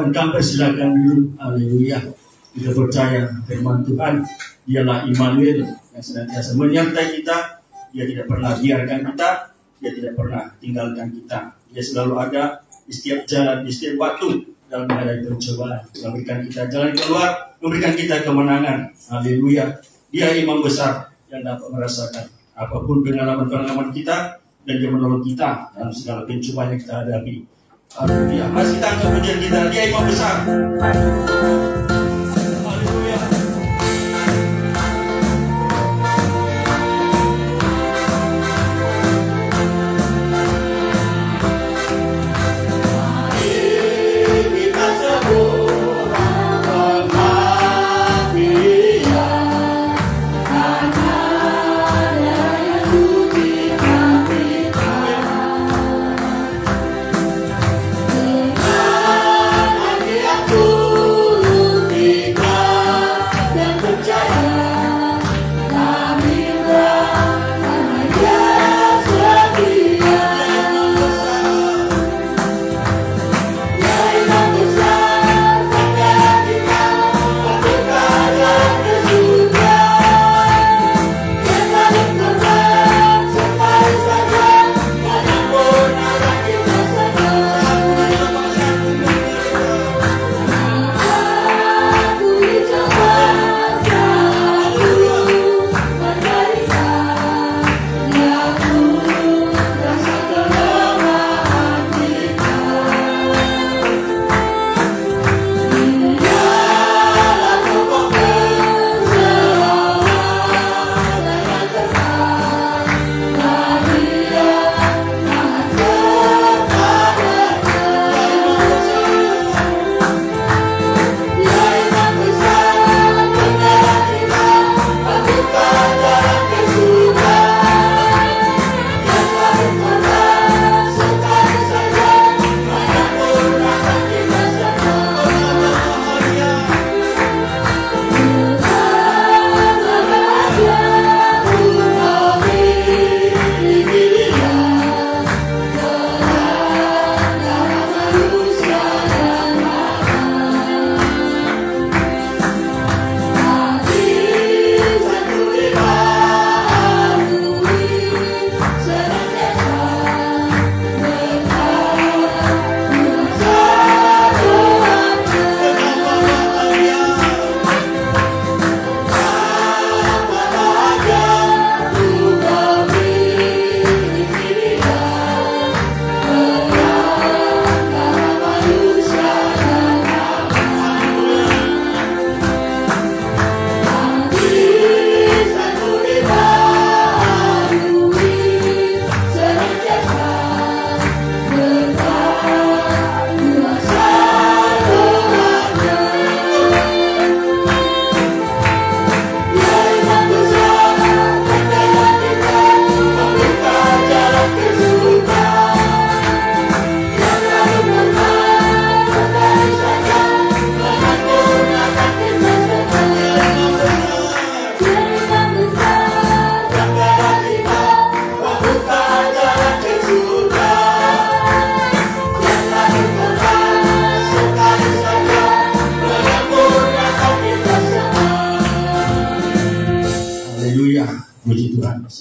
Tuhan, kami persilakan dulu. Haleluya. Kita percaya firman Tuhan, dialah Immanuel yang senantiasa menyertai kita. Dia tidak pernah biarkan kita, dia tidak pernah tinggalkan kita. Dia selalu ada di setiap jalan, di setiap waktu dalam menghadapi pencobaan. Memberikan kita jalan keluar, memberikan kita kemenangan. Haleluya. Dia imam besar yang dapat merasakan apapun pengalaman-pengalaman kita, dan dia menolong kita dalam segala pencobaan yang kita hadapi. Haleluya. Masih kita angkat pujian kita, dia imam besar. Haleluya.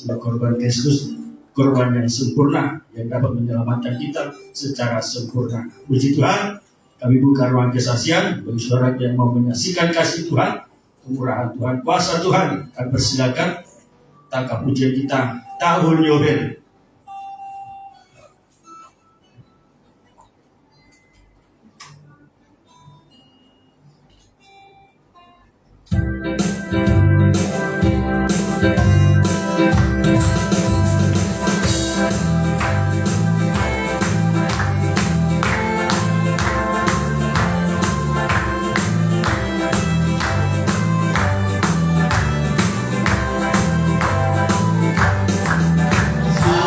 Korban Kristus, korban yang sempurna yang dapat menyelamatkan kita secara sempurna. Puji Tuhan, kami buka ruang kesaksian bagi saudara yang mau menyaksikan kasih Tuhan, kemurahan Tuhan, kuasa Tuhan. Kami persilakan tangkap pujian kita tahun Yobel. Sa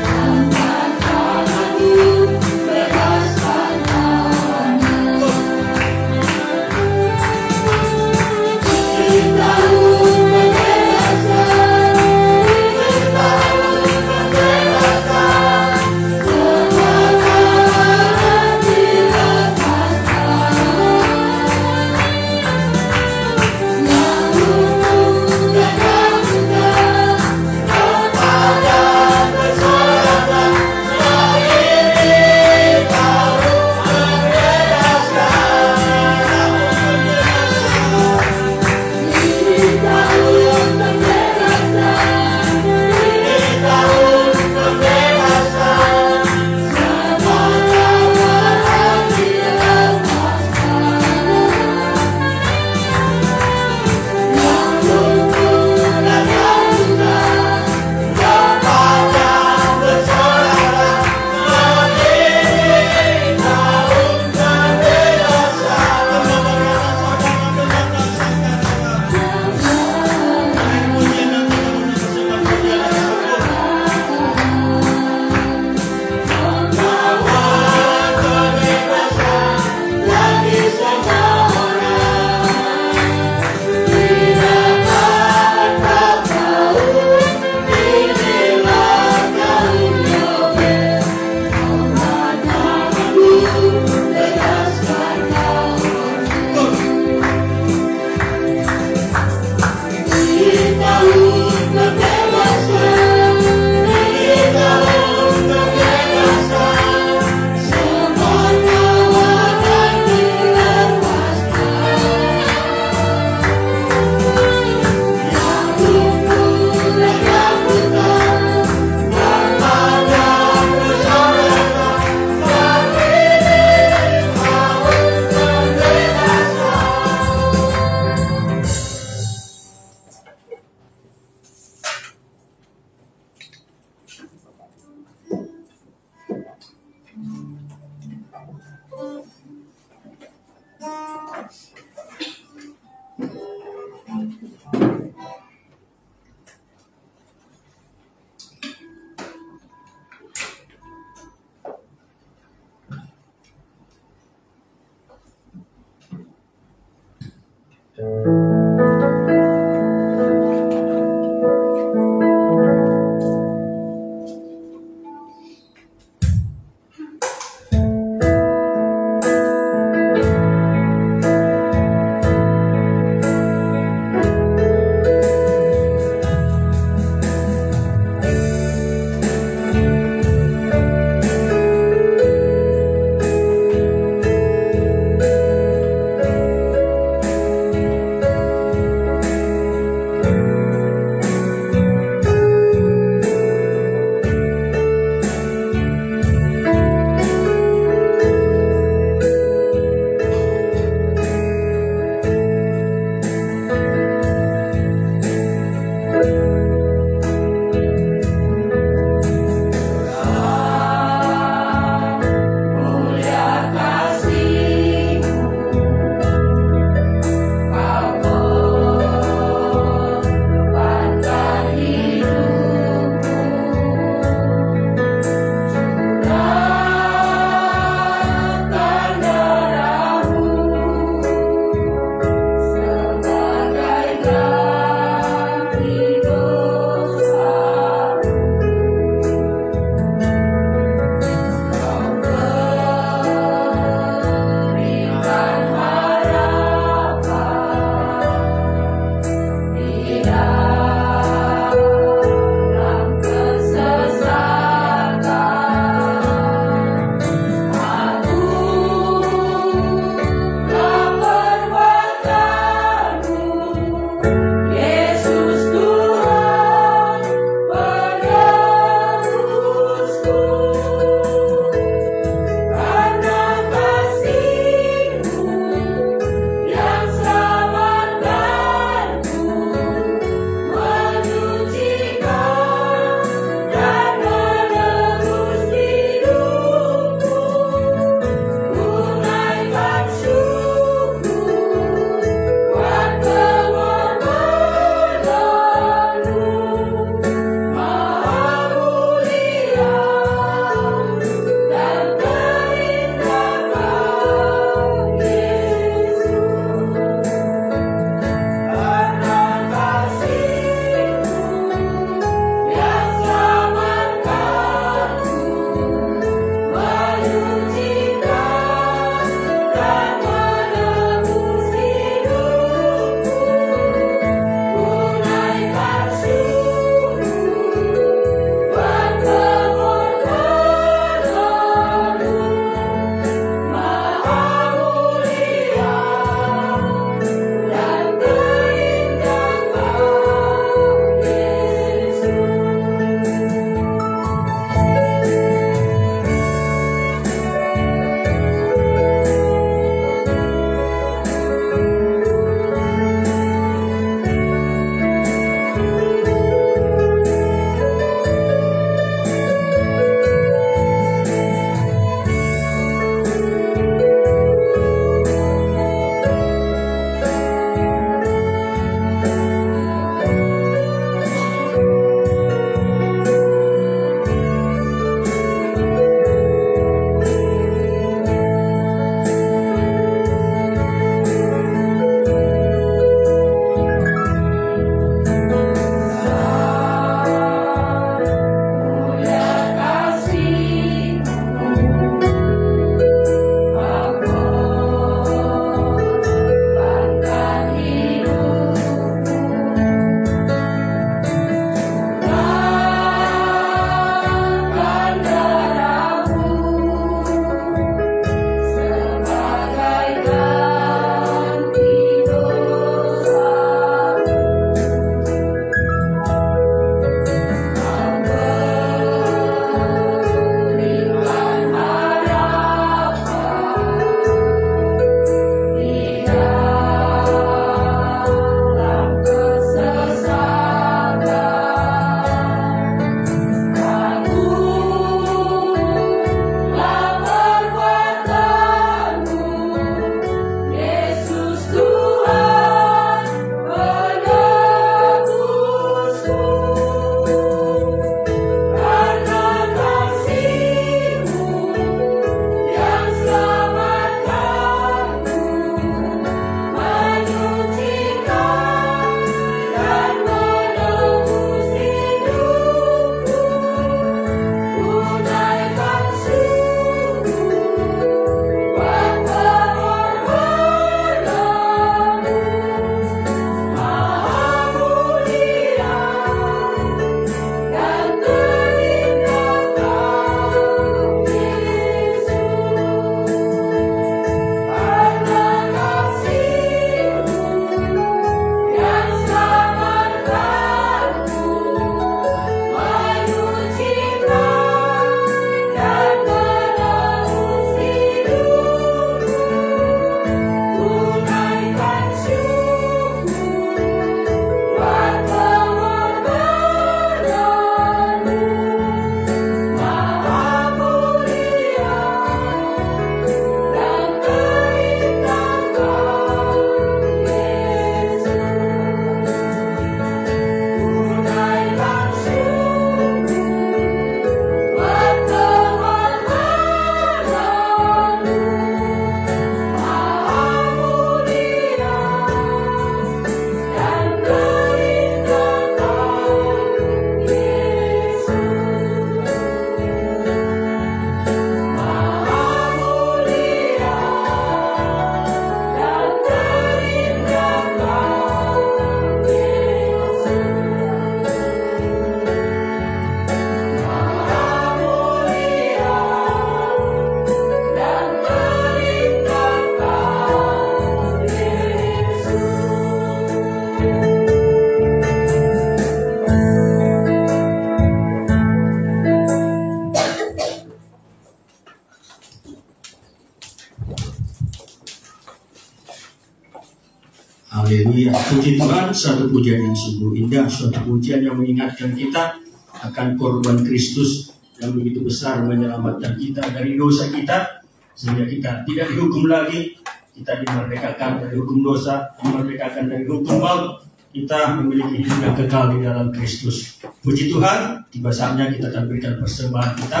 Haleluya. Puji Tuhan, satu pujian yang sungguh indah, suatu pujian yang mengingatkan kita akan korban Kristus yang begitu besar menyelamatkan kita dari dosa kita, sehingga kita tidak dihukum lagi, kita dimerdekakan dari hukum dosa, dimerdekakan dari hukum maut, kita memiliki hidup yang kekal di dalam Kristus. Puji Tuhan, tiba saatnya kita akan berikan persembahan kita.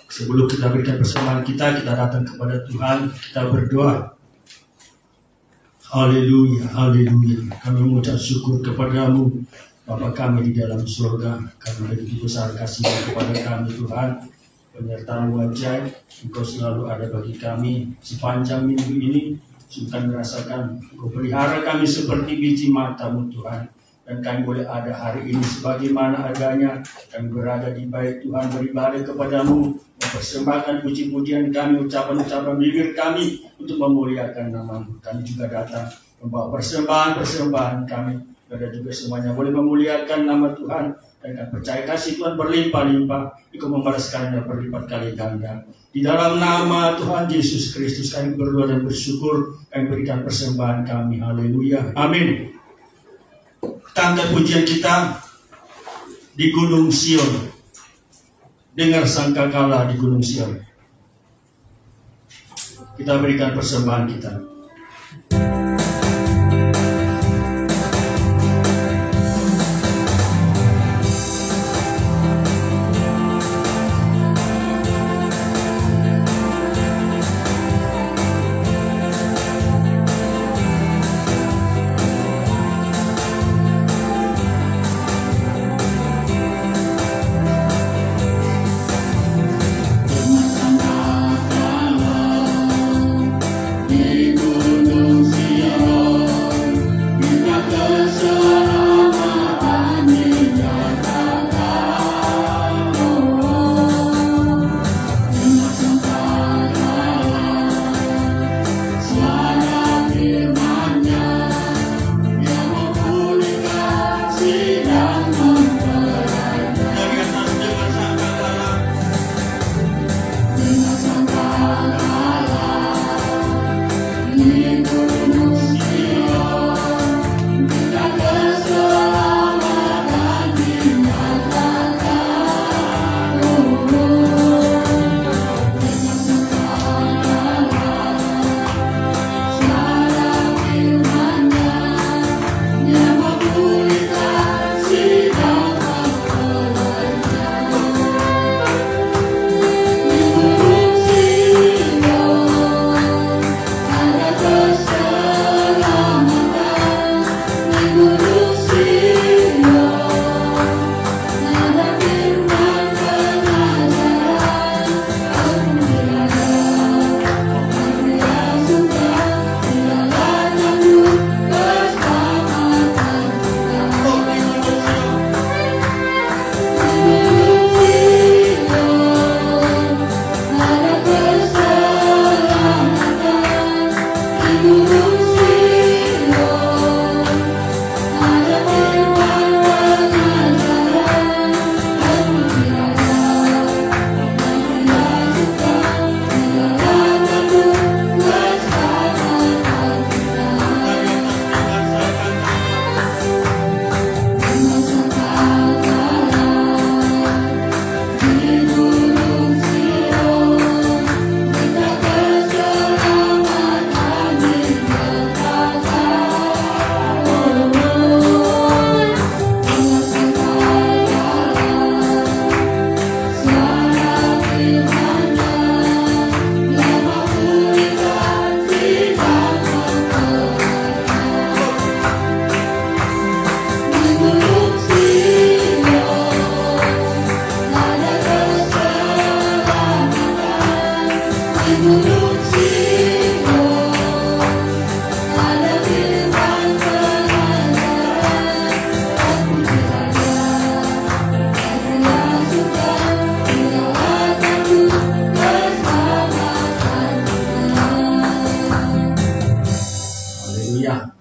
Sebelum kita berikan persembahan kita datang kepada Tuhan, kita berdoa. Haleluya, haleluya. Kami mengucap syukur kepadamu, Bapa kami di dalam surga, karena begitu besar kasih-Mu kepada kami Tuhan. Penyertaan-Mu ajaib, Engkau selalu ada bagi kami sepanjang minggu ini. Kami merasakan Engkau pelihara kami seperti biji mata-Mu Tuhan. Dan kami boleh ada hari ini sebagaimana adanya. Kami berada di bait Tuhan, beribadah kepadamu, mempersembahkan puji-pujian kami, ucapan-ucapan bibir kami untuk memuliakan nama-Mu. Kami juga datang membawa persembahan-persembahan kami. Dan juga semuanya boleh memuliakan nama Tuhan. Dan kami percaya kasih Tuhan berlimpah-limpah. Engkau membalaskannya berlipat kali ganda. Di dalam nama Tuhan Yesus Kristus kami berdoa dan bersyukur. Kami berikan persembahan kami. Haleluya. Amin. Tanda pujian kita di Gunung Sion. Dengar sangkakala di Gunung Sion. Kita berikan persembahan kita.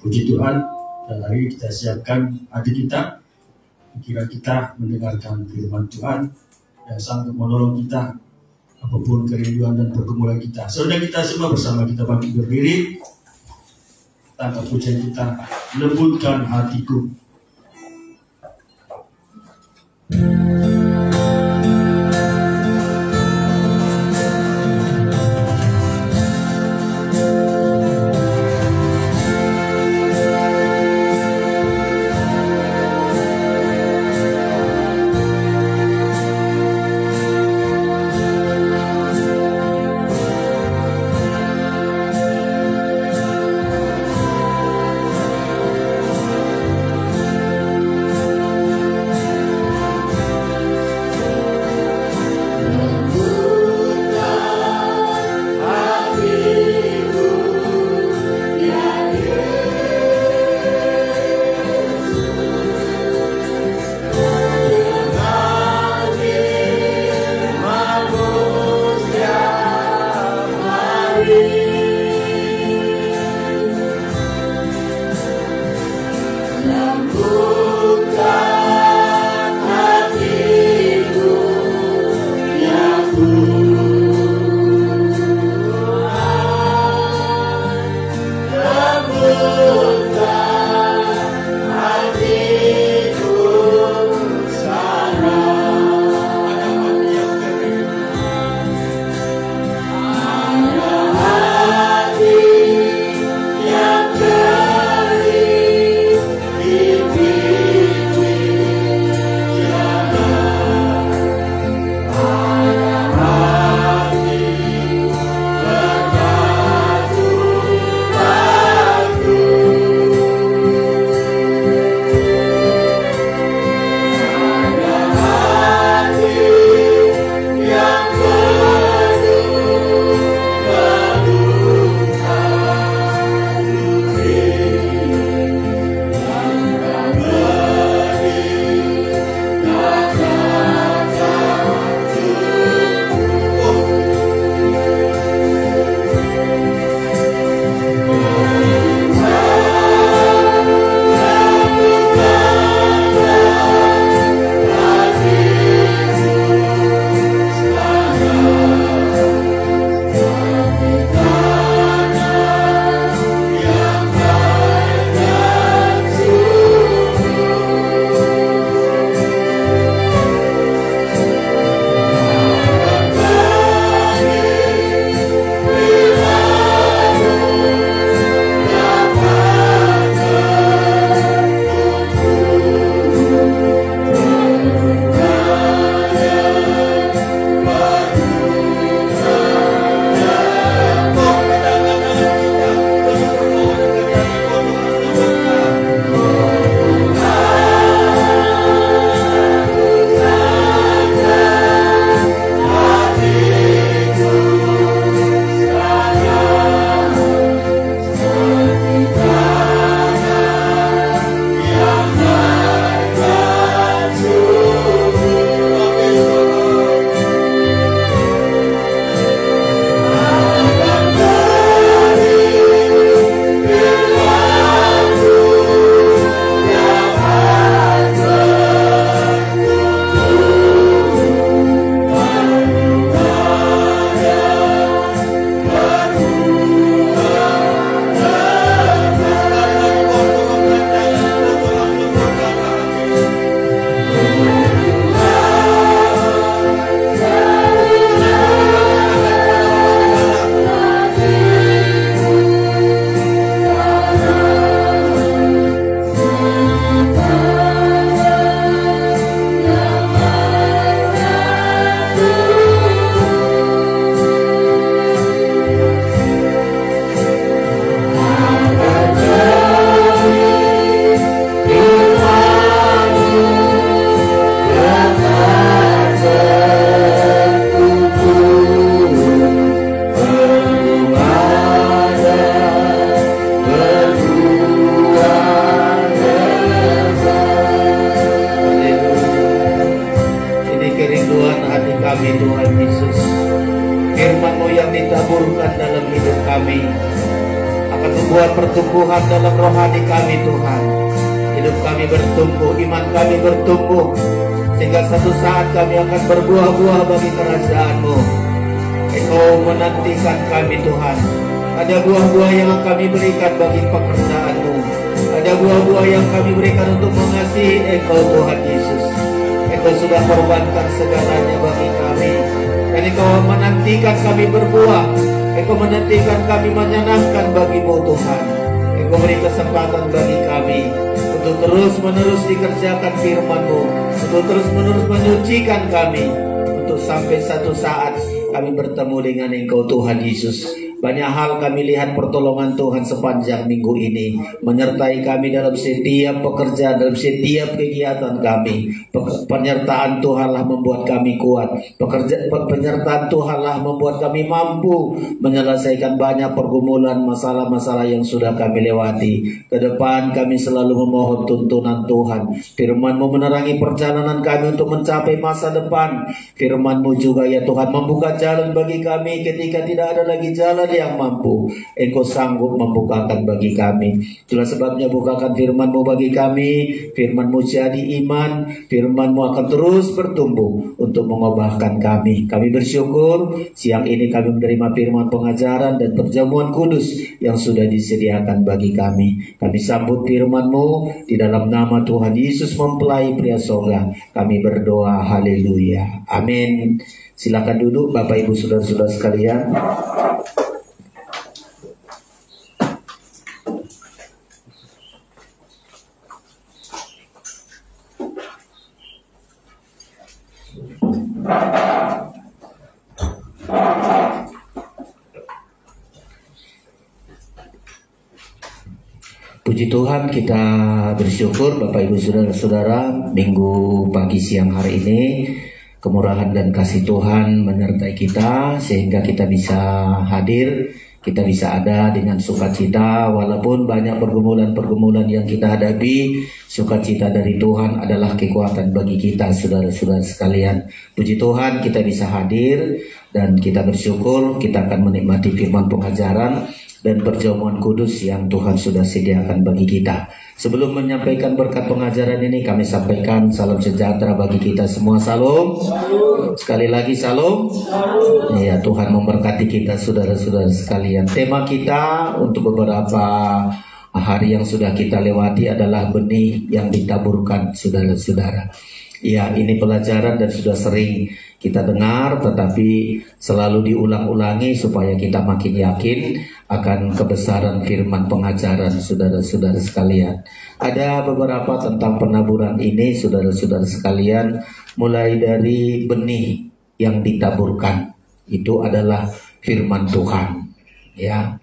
Puji Tuhan, dan hari ini kita siapkan hati kita, pikiran kita mendengarkan firman Tuhan yang sanggup menolong kita apapun kerinduan dan pergumulan kita. Saudara kita semua bersama kita bangkit berdiri. tanpa pujian kita, lembutkan hatiku. membuat pertumbuhan dalam rohani kami Tuhan. Hidup kami bertumbuh, iman kami bertumbuh, sehingga satu saat kami akan berbuah-buah bagi kerajaan-Mu. Engkau menantikan kami Tuhan. Ada buah-buah yang kami berikan bagi pekerjaan-Mu. Ada buah-buah yang kami berikan untuk mengasihi Engkau Tuhan Yesus. Engkau sudah korbankan segalanya bagi kami. Dan Engkau menantikan kami berbuah. Engkau menantikan kami menyenangkan bagi-Mu Tuhan. Engkau beri kesempatan bagi kami untuk terus-menerus dikerjakan firman-Mu, untuk terus-menerus menyucikan kami, untuk sampai satu saat kami bertemu dengan Engkau Tuhan Yesus. Banyak hal kami lihat pertolongan Tuhan sepanjang minggu ini, menyertai kami dalam setiap pekerjaan, dalam setiap kegiatan kami. Penyertaan Tuhanlah membuat kami kuat. Penyertaan Tuhanlah membuat kami mampu menyelesaikan banyak pergumulan, masalah-masalah yang sudah kami lewati. Ke depan kami selalu memohon tuntunan Tuhan. Firman-Mu menerangi perjalanan kami untuk mencapai masa depan. Firman-Mu juga ya Tuhan membuka jalan bagi kami ketika tidak ada lagi jalan yang mampu. Engkau sanggup membukakan bagi kami. Itulah sebabnya bukakan firman-Mu bagi kami. Firman-Mu jadi iman. Firman-Mu akan terus bertumbuh untuk mengubahkan kami. Kami bersyukur siang ini kami menerima firman pengajaran dan perjamuan kudus yang sudah disediakan bagi kami. Kami sambut firman-Mu di dalam nama Tuhan Yesus mempelai pria sorga. Kami berdoa, haleluya, amin. Silakan duduk Bapak Ibu Saudara-saudara sekalian. Puji Tuhan, kita bersyukur Bapak Ibu Saudara-saudara, minggu pagi siang hari ini kemurahan dan kasih Tuhan menyertai kita sehingga kita bisa hadir, kita bisa ada dengan sukacita walaupun banyak pergumulan-pergumulan yang kita hadapi. Sukacita dari Tuhan adalah kekuatan bagi kita, saudara-saudara sekalian. Puji Tuhan kita bisa hadir dan kita bersyukur kita akan menikmati firman pengajaran dan perjamuan kudus yang Tuhan sudah sediakan bagi kita. Sebelum menyampaikan berkat pengajaran ini, kami sampaikan salam sejahtera bagi kita semua. Salam. Sekali lagi salam. Ya, Tuhan memberkati kita saudara-saudara sekalian. Tema kita untuk beberapa hari yang sudah kita lewati adalah benih yang ditaburkan, saudara-saudara. Ya, ini pelajaran dan sudah sering kita dengar, tetapi selalu diulang-ulangi supaya kita makin yakin akan kebesaran firman pengajaran, saudara-saudara sekalian. Ada beberapa tentang penaburan ini, saudara-saudara sekalian. Mulai dari benih yang ditaburkan, itu adalah firman Tuhan. Ya,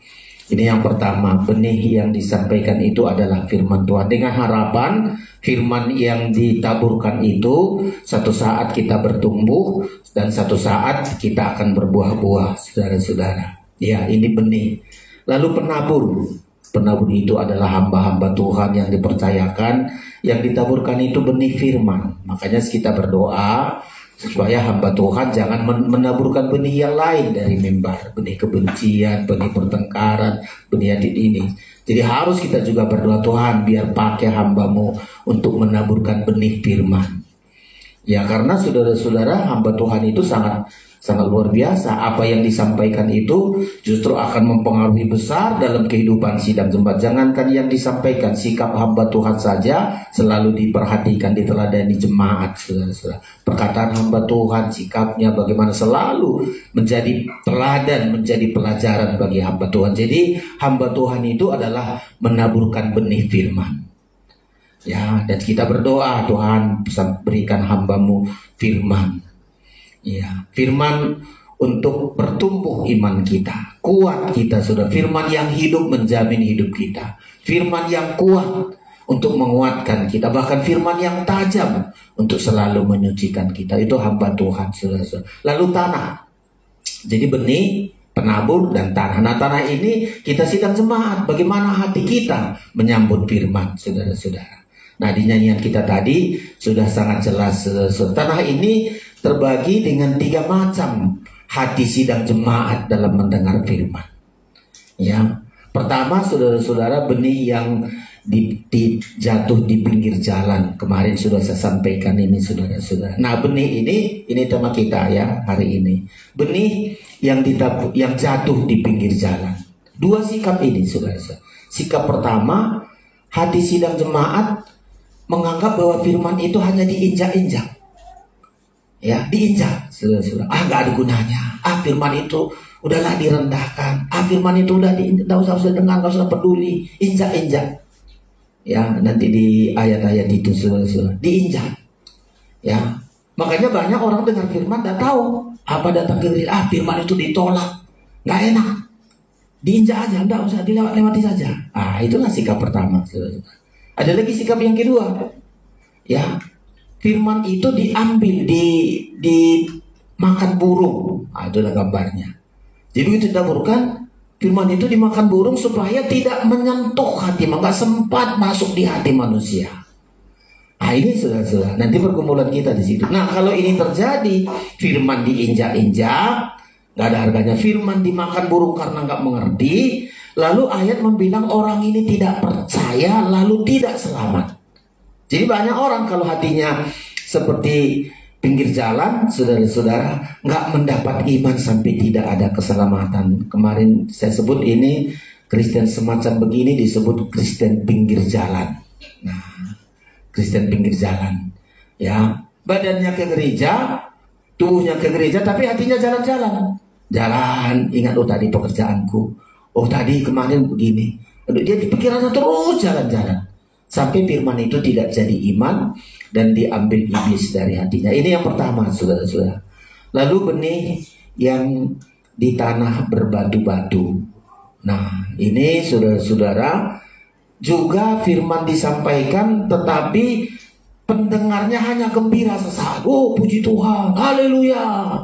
ini yang pertama, benih yang disampaikan itu adalah firman Tuhan. Dengan harapan firman yang ditaburkan itu satu saat kita bertumbuh dan satu saat kita akan berbuah-buah, saudara-saudara. Ya, ini benih. Lalu penabur itu adalah hamba-hamba Tuhan yang dipercayakan, yang ditaburkan itu benih firman. Makanya kita berdoa supaya hamba Tuhan jangan menaburkan benih yang lain dari mimbar, benih kebencian, benih pertengkaran, benih ini. Jadi harus kita juga berdoa, Tuhan biar pakai hamba-Mu untuk menaburkan benih firman. Ya, karena saudara-saudara, hamba Tuhan itu sangat luar biasa. Apa yang disampaikan itu justru akan mempengaruhi besar dalam kehidupan sidang jemaat. Jangankan yang disampaikan, sikap hamba Tuhan saja selalu diperhatikan, diteladani jemaat, saudara-saudara. Perkataan hamba Tuhan, sikapnya bagaimana selalu menjadi teladan, menjadi pelajaran bagi hamba Tuhan. Jadi hamba Tuhan itu adalah menaburkan benih firman. Ya, dan kita berdoa, Tuhan berikan hamba-Mu firman. Ya, firman untuk bertumbuh iman kita, kuat kita sudah. Firman yang hidup menjamin hidup kita. Firman yang kuat untuk menguatkan kita, bahkan firman yang tajam untuk selalu menyucikan kita. Itu hamba Tuhan, saudara-saudara. Lalu tanah. Jadi benih, penabur, dan tanah. Nah, tanah ini kita sidang jemaat. Bagaimana hati kita menyambut firman, saudara-saudara. Nah, di nyanyian kita tadi sudah sangat jelas. Tanah ini terbagi dengan 3 macam hati sidang jemaat dalam mendengar firman. Ya, pertama, saudara-saudara, benih yang jatuh di pinggir jalan. Kemarin sudah saya sampaikan ini, saudara-saudara. Nah, benih ini tema kita ya hari ini. Benih yang jatuh di pinggir jalan. Dua sikap ini, saudara. Sikap pertama, hati sidang jemaat menganggap bahwa firman itu hanya diinjak-injak. Ya, diinjak, saudara. Nggak ada gunanya. Firman itu udahlah direndahkan. Firman itu udah nggak usah dengar, nggak usah peduli. Injak-injak. Ya, nanti di ayat-ayat itu, saudara, diinjak. Ya, makanya banyak orang dengar firman nggak tahu apa datang ke diri. Firman itu ditolak, nggak enak. Diinjak aja, nggak usah dilewati saja. Itulah sikap pertama, saudara. Ada lagi sikap yang kedua, ya, firman itu diambil, di makan burung. Itulah gambarnya. Jadi itu ditaburkan, firman itu dimakan burung supaya tidak menyentuh hati, nggak sempat masuk di hati manusia. Ini saudara-saudara, nanti pergumulan kita di situ. Nah, kalau ini terjadi, firman diinjak-injak, nggak ada harganya. Firman dimakan burung karena nggak mengerti. Lalu ayat membilang orang ini tidak percaya, lalu tidak selamat. Jadi banyak orang kalau hatinya seperti pinggir jalan, saudara-saudara, nggak mendapat iman sampai tidak ada keselamatan. Kemarin saya sebut ini Kristen semacam begini disebut Kristen pinggir jalan. Nah, Kristen pinggir jalan, ya, badannya ke gereja, tubuhnya ke gereja, tapi hatinya jalan-jalan. Jalan, ingat tadi pekerjaanku, tadi kemarin begini. Dia di pikirannya terus jalan-jalan. Sampai firman itu tidak jadi iman dan diambil iblis dari hatinya. Ini yang pertama, saudara-saudara. Lalu benih yang di tanah berbatu-batu. Nah, ini saudara-saudara, juga firman disampaikan tetapi pendengarnya hanya gembira sesaat. Puji Tuhan, haleluya.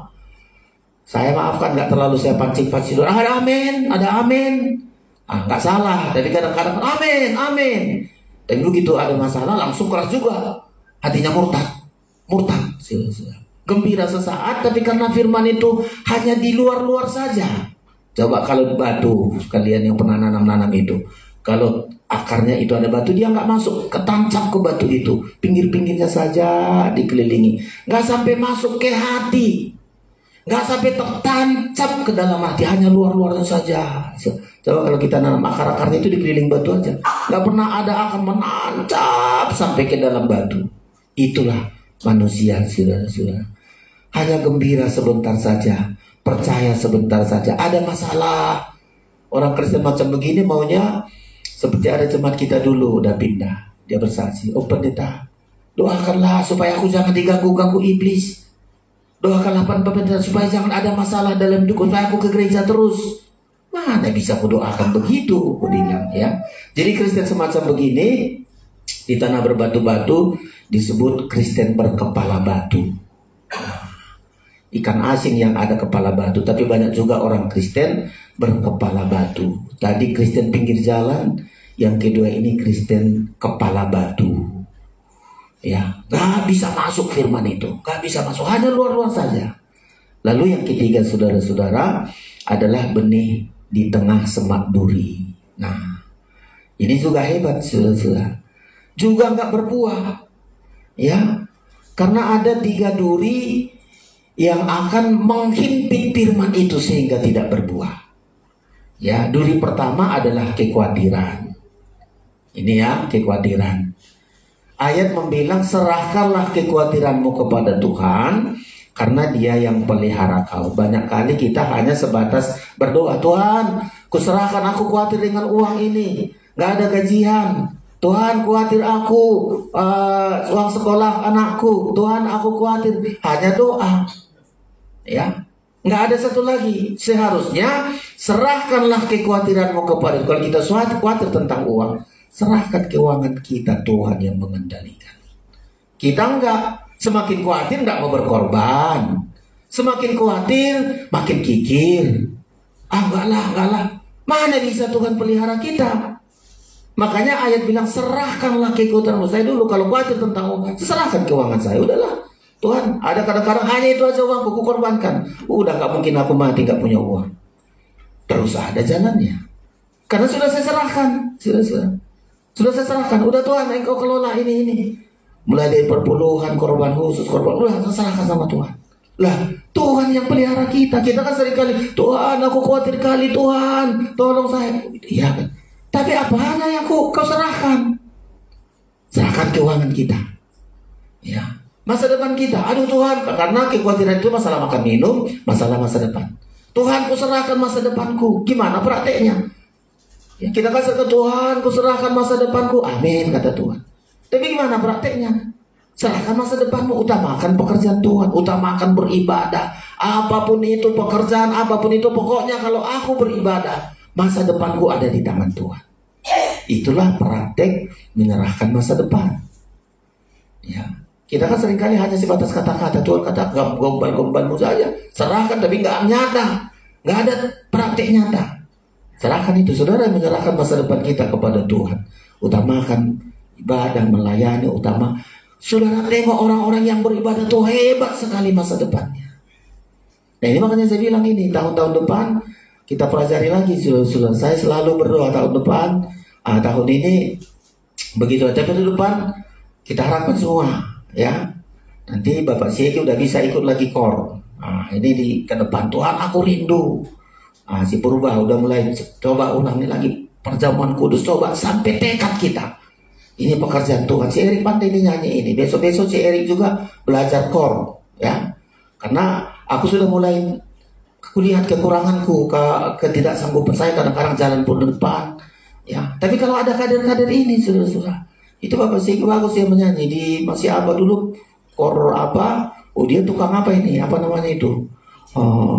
Saya maafkan, nggak terlalu saya pancing-pancing. Ada amin, ada amin. Nggak salah. Tapi kadang-kadang amin, amin. Dan begitu ada masalah langsung keras juga. Hatinya murtad. Gembira sesaat, tapi karena firman itu hanya di luar-luar saja. Coba kalau batu, kalian yang pernah nanam-nanam itu, kalau akarnya itu ada batu, dia nggak masuk, ketancap ke batu itu, pinggir-pinggirnya saja dikelilingi, nggak sampai masuk ke hati, nggak sampai tertancap ke dalam hati, hanya luar-luarnya saja. Coba kalau kita nanam akar-akarnya itu dikeliling batu aja, nggak pernah ada akan menancap sampai ke dalam batu. Itulah manusia, saudara-saudara. Hanya gembira sebentar saja, percaya sebentar saja. Ada masalah, orang Kristen macam begini maunya seperti ada jemaat kita dulu udah pindah, dia bersaksi, pendeta, doakanlah supaya aku jangan diganggu-ganggu iblis. Doakanlah pendeta supaya jangan ada masalah dalam hidup, supaya aku ke gereja terus. Mana bisa aku doakan begitu, aku bilang, ya. Jadi Kristen semacam begini di tanah berbatu-batu disebut Kristen berkepala batu. Ikan asing yang ada kepala batu, tapi banyak juga orang Kristen berkepala batu. Tadi Kristen pinggir jalan, yang kedua ini Kristen kepala batu. Ya, nggak bisa masuk firman itu, nggak bisa masuk, hanya luar-luar saja. Lalu yang ketiga, saudara-saudara, adalah benih di tengah semak duri. Nah, ini juga hebat, saudara-saudara. Juga nggak berbuah, ya, karena ada 3 duri yang akan menghimpit firman itu sehingga tidak berbuah. Ya, duri pertama adalah kekhawatiran. Ini ya, kekhawatiran. Ayat membilang serahkanlah kekhawatiranmu kepada Tuhan karena Dia yang pelihara kau. Banyak kali kita hanya sebatas berdoa, Tuhan, kuserahkan, aku khawatir dengan uang ini, gak ada gajian. Tuhan, khawatir aku uang sekolah anakku. Tuhan, aku khawatir. Hanya doa. Ya, nggak ada satu lagi. Seharusnya serahkanlah kekhawatiranmu kepada. Kalau kita khawatir tentang uang, serahkan keuangan kita, Tuhan yang mengendalikan. Kita enggak, semakin khawatir enggak mau berkorban, semakin khawatir makin kikir. Enggak lah, mana bisa Tuhan pelihara kita? Makanya ayat bilang serahkanlah kekhawatiranmu. Saya dulu kalau khawatir tentang uang, serahkan keuangan saya, udahlah. Tuhan, ada kadang-kadang hanya itu aja uangku, ku korbankan. Udah gak mungkin aku mati gak punya uang. Terus ada jalannya. Karena sudah saya serahkan. Sudah saya serahkan. Udah Tuhan, engkau kelola ini. Mulai dari perpuluhan, korban khusus, korban. Udah saya serahkan sama Tuhan. Lah, Tuhan yang pelihara kita. Kita kan seringkali, Tuhan aku khawatir kali, Tuhan tolong saya. Iya kan? Tapi apanya yang kau serahkan? Serahkan keuangan kita, ya, masa depan kita. Aduh Tuhan, karena kekhawatiran itu masalah makan minum, masalah masa depan. Tuhan, ku serahkan masa depanku. Gimana prakteknya? Ya, kita kasih ke Tuhan, ku serahkan masa depanku. Amin, kata Tuhan. Tapi gimana prakteknya? Serahkan masa depanmu, utamakan pekerjaan Tuhan, utamakan beribadah. Apapun itu pekerjaan, apapun itu, pokoknya kalau aku beribadah, masa depanku ada di tangan Tuhan. Itulah praktek menyerahkan masa depan. Ya, kita kan seringkali hanya sebatas kata-kata. Tuhan kata gombal-gombalmu saja, serahkan, tapi nggak nyata, nggak ada praktek nyata. Serahkan itu, saudara, menyerahkan masa depan kita kepada Tuhan. Utamakan ibadah, melayani, utama. Saudara tengok orang-orang yang beribadah tuh hebat sekali masa depannya. Nah ini makanya saya bilang ini, tahun-tahun depan kita pelajari lagi, saudara. Saya selalu berdoa tahun depan, tahun ini begitu. Tapi tahun depan kita harapkan semua, ya. Nanti Bapak Syekh udah bisa ikut lagi kor. Ini di ke depan, Tuhan aku rindu. Si Purba udah mulai coba ulangi lagi perjamuan kudus, coba sampai tekad kita. Ini pekerjaan Tuhan. Si Erik pandai ini nyanyi ini. Besok-besok si Erik juga belajar kor, ya. Karena aku sudah mulai kulihat kekuranganku, ketidaksanggupan saya kadang-kadang jalan pun depan, ya. Tapi kalau ada kader-kader ini, saudara-saudara, itu Bapak Syekh bagus dia menyanyi di masih apa dulu kor apa? Oh dia tukang apa ini? Apa namanya itu?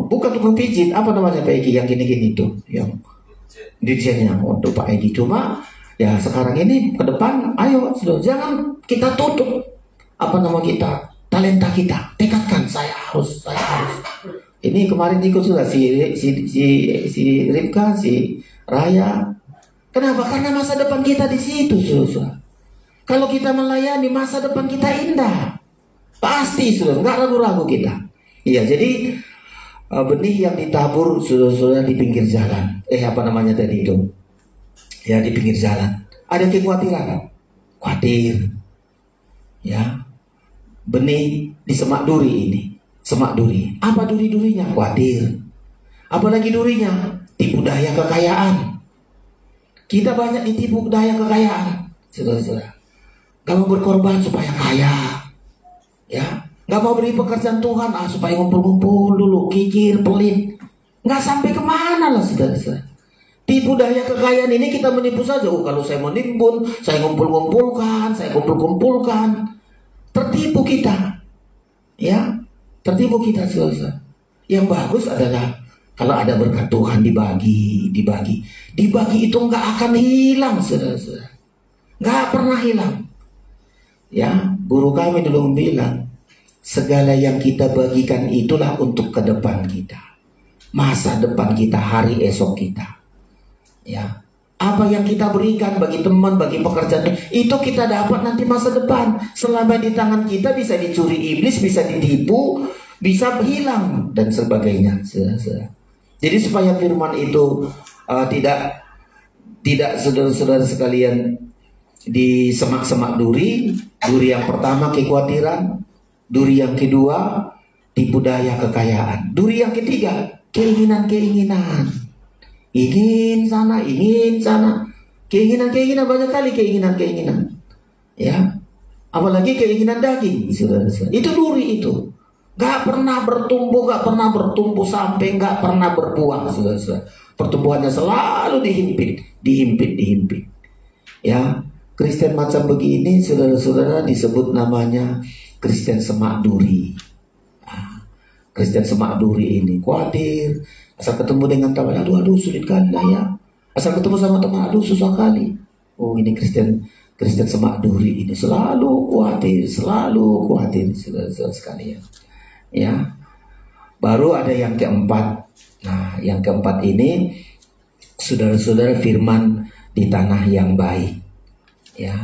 Bukan tukang pijit, apa namanya Pak Egi yang gini-gini itu, yang dirjennya untuk Pak Egi. Cuma ya sekarang ini ke depan, ayo saudara, jangan kita tutup apa nama kita, talenta kita, tekadkan saya harus. Ini kemarin ikut sudah si Ripka, si Raya. Kenapa? Karena masa depan kita di situ, saudara. Kalau kita melayani, masa depan kita indah, pasti saudara, nggak ragu-ragu kita. Iya, jadi benih yang ditabur saudara di pinggir jalan. Apa namanya tadi itu? Ya di pinggir jalan. Ada kekhawatiran, khawatir. Ya, benih di semak duri ini. Semak duri. Apa duri-durinya? Khawatir. Apalagi durinya? Tipu daya kekayaan. Kita banyak ditipu daya kekayaan, saudara-saudara. Gak mau berkorban supaya kaya, ya. Gak mau beri pekerjaan Tuhan, supaya ngumpul-ngumpul dulu, kikir, pelit. Gak sampai kemana lah, saudara-saudara. Tipu daya kekayaan ini kita menipu saja. Kalau saya menimbun, saya ngumpul-ngumpulkan, saya kumpul-kumpulkan. Tertipu kita, ya. Tertipu kita, saudara. Yang bagus adalah kalau ada berkat Tuhan dibagi. Dibagi itu nggak akan hilang, saudara-saudara. Nggak pernah hilang. Ya, guru kami dulu bilang, segala yang kita bagikan itulah untuk ke depan kita, masa depan kita, hari esok kita. Ya, apa yang kita berikan bagi teman, bagi pekerjaan, itu kita dapat nanti masa depan. Selama di tangan kita bisa dicuri iblis, bisa ditipu, bisa hilang dan sebagainya. Jadi supaya firman itu tidak saudara-saudara sekalian di semak-semak duri yang pertama kekhawatiran, duri yang kedua tipu daya kekayaan, duri yang ketiga keinginan-keinginan, ingin sana, keinginan banyak kali keinginan, ya, apalagi keinginan daging, saudara-saudara. Itu duri itu. Gak pernah bertumbuh sampai gak pernah berbuah, saudara-saudara. Pertumbuhannya selalu dihimpit. Ya, Kristen macam begini, saudara-saudara, disebut namanya Kristen semak duri. Kristen semak duri ini khawatir, asal ketemu dengan teman, aduh sulit kali lah ya. Asal ketemu sama teman, aduh susah kali. Oh, ini Kristen semak duri ini selalu khawatir, saudara-saudara sekalian. Ya, baru ada yang keempat. Nah, yang keempat ini, saudara-saudara, firman di tanah yang baik. Ya,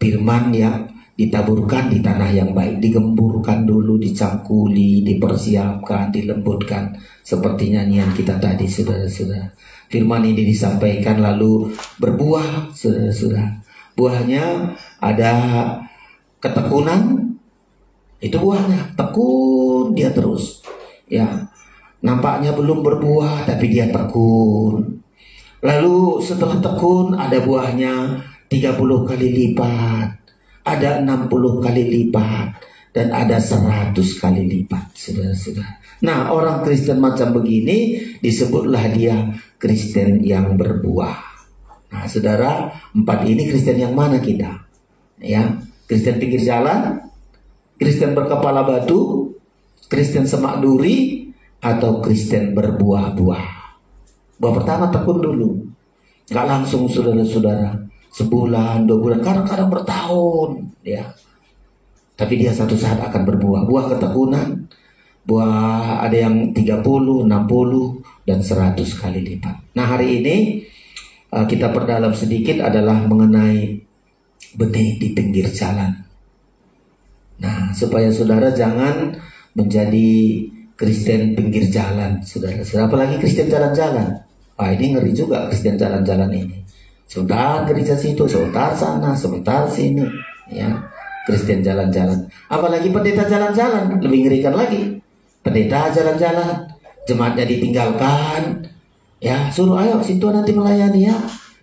firman yang ditaburkan di tanah yang baik, digemburkan dulu, dicangkuli, dipersiapkan, dilembutkan, seperti nyanyian kita tadi, saudara-saudara. Firman ini disampaikan lalu berbuah, saudara-saudara. Buahnya ada ketekunan, Itu buahnya, tekun dia terus. Ya, nampaknya belum berbuah tapi dia tekun. Lalu setelah tekun ada buahnya 30 kali lipat, ada 60 kali lipat, dan ada 100 kali lipat, saudara-saudara. Nah, orang Kristen macam begini disebutlah dia Kristen yang berbuah. Nah, saudara, 4 ini Kristen yang mana kita? Ya, Kristen pinggir jalan, Kristen berkepala batu, Kristen semak duri, atau Kristen berbuah-buah. Buah pertama tekun dulu, nggak langsung, saudara-saudara, sebulan, 2 bulan, kadang-kadang bertahun, ya. Tapi dia satu saat akan berbuah, buah ketekunan, buah ada yang 30, 60, dan 100 kali lipat. Nah, hari ini kita perdalam sedikit adalah mengenai benih di pinggir jalan. Nah, supaya saudara jangan menjadi Kristen pinggir jalan, saudara-saudara, apalagi Kristen jalan-jalan. Wah, ini ngeri juga Kristen jalan-jalan ini. Sebentar gereja situ, sebentar sana, sebentar sini, ya. Kristen jalan-jalan. Apalagi pendeta jalan-jalan, lebih ngerikan lagi. Pendeta jalan-jalan, jemaatnya ditinggalkan, ya, suruh ayo situ nanti melayani ya.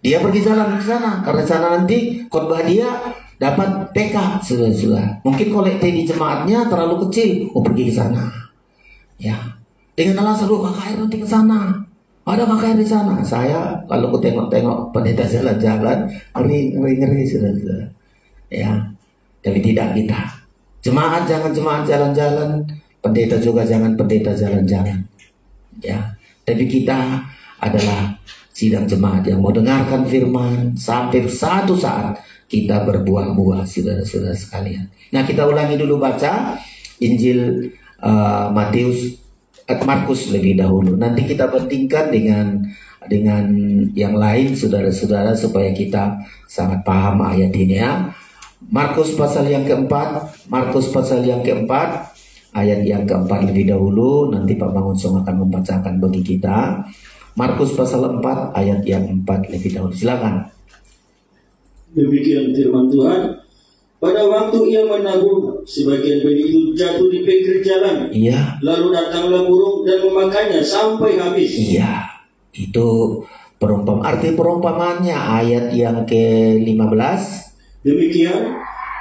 Dia pergi jalan ke sana, karena sana nanti khotbah dia dapat PK, saudara-saudara. Mungkin kolekte di jemaatnya terlalu kecil, pergi ke sana, ya. Dengan alasan KKR nanti ke sana. Ada KKR di sana. Saya kalau aku tengok-tengok pendeta jalan-jalan, ngeri, saudara-saudara. Ya, tapi tidak kita. Jemaat jangan jemaat jalan-jalan, pendeta juga jangan pendeta jalan-jalan. Ya, tapi kita adalah sidang jemaat yang mau dengarkan firman sampai satu saat kita berbuah-buah, saudara-saudara sekalian. Nah, kita ulangi dulu baca Injil Markus lebih dahulu. Nanti kita bandingkan dengan yang lain, saudara-saudara, supaya kita sangat paham ayat ini, ya. Markus pasal yang keempat, ayat yang keempat lebih dahulu. Nanti Pak Mangunsung akan membacakan bagi kita. Markus pasal 4 ayat yang 4 lebih dahulu. Silakan. Demikian firman Tuhan. Pada waktu ia menabur, sebagian benih itu jatuh di pinggir jalan. Iya. Lalu datanglah burung dan memakannya sampai habis. Iya. Itu arti perumpamaannya ayat yang ke-15. Demikian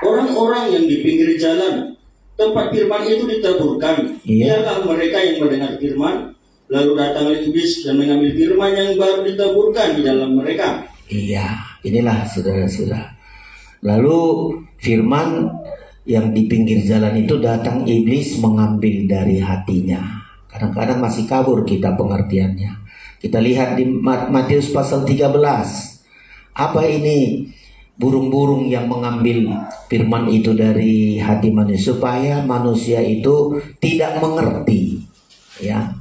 orang-orang yang di pinggir jalan, tempat firman itu ditaburkan, ialah mereka yang mendengar firman, lalu datanglah iblis dan mengambil firman yang baru ditaburkan di dalam mereka. Iya, inilah saudara-saudara. Lalu firman yang di pinggir jalan itu datang iblis mengambil dari hatinya. Kadang-kadang masih kabur kita pengertiannya. Kita lihat di Matius pasal 13. Apa ini? Burung-burung yang mengambil firman itu dari hati manusia, supaya manusia itu tidak mengerti. Ya,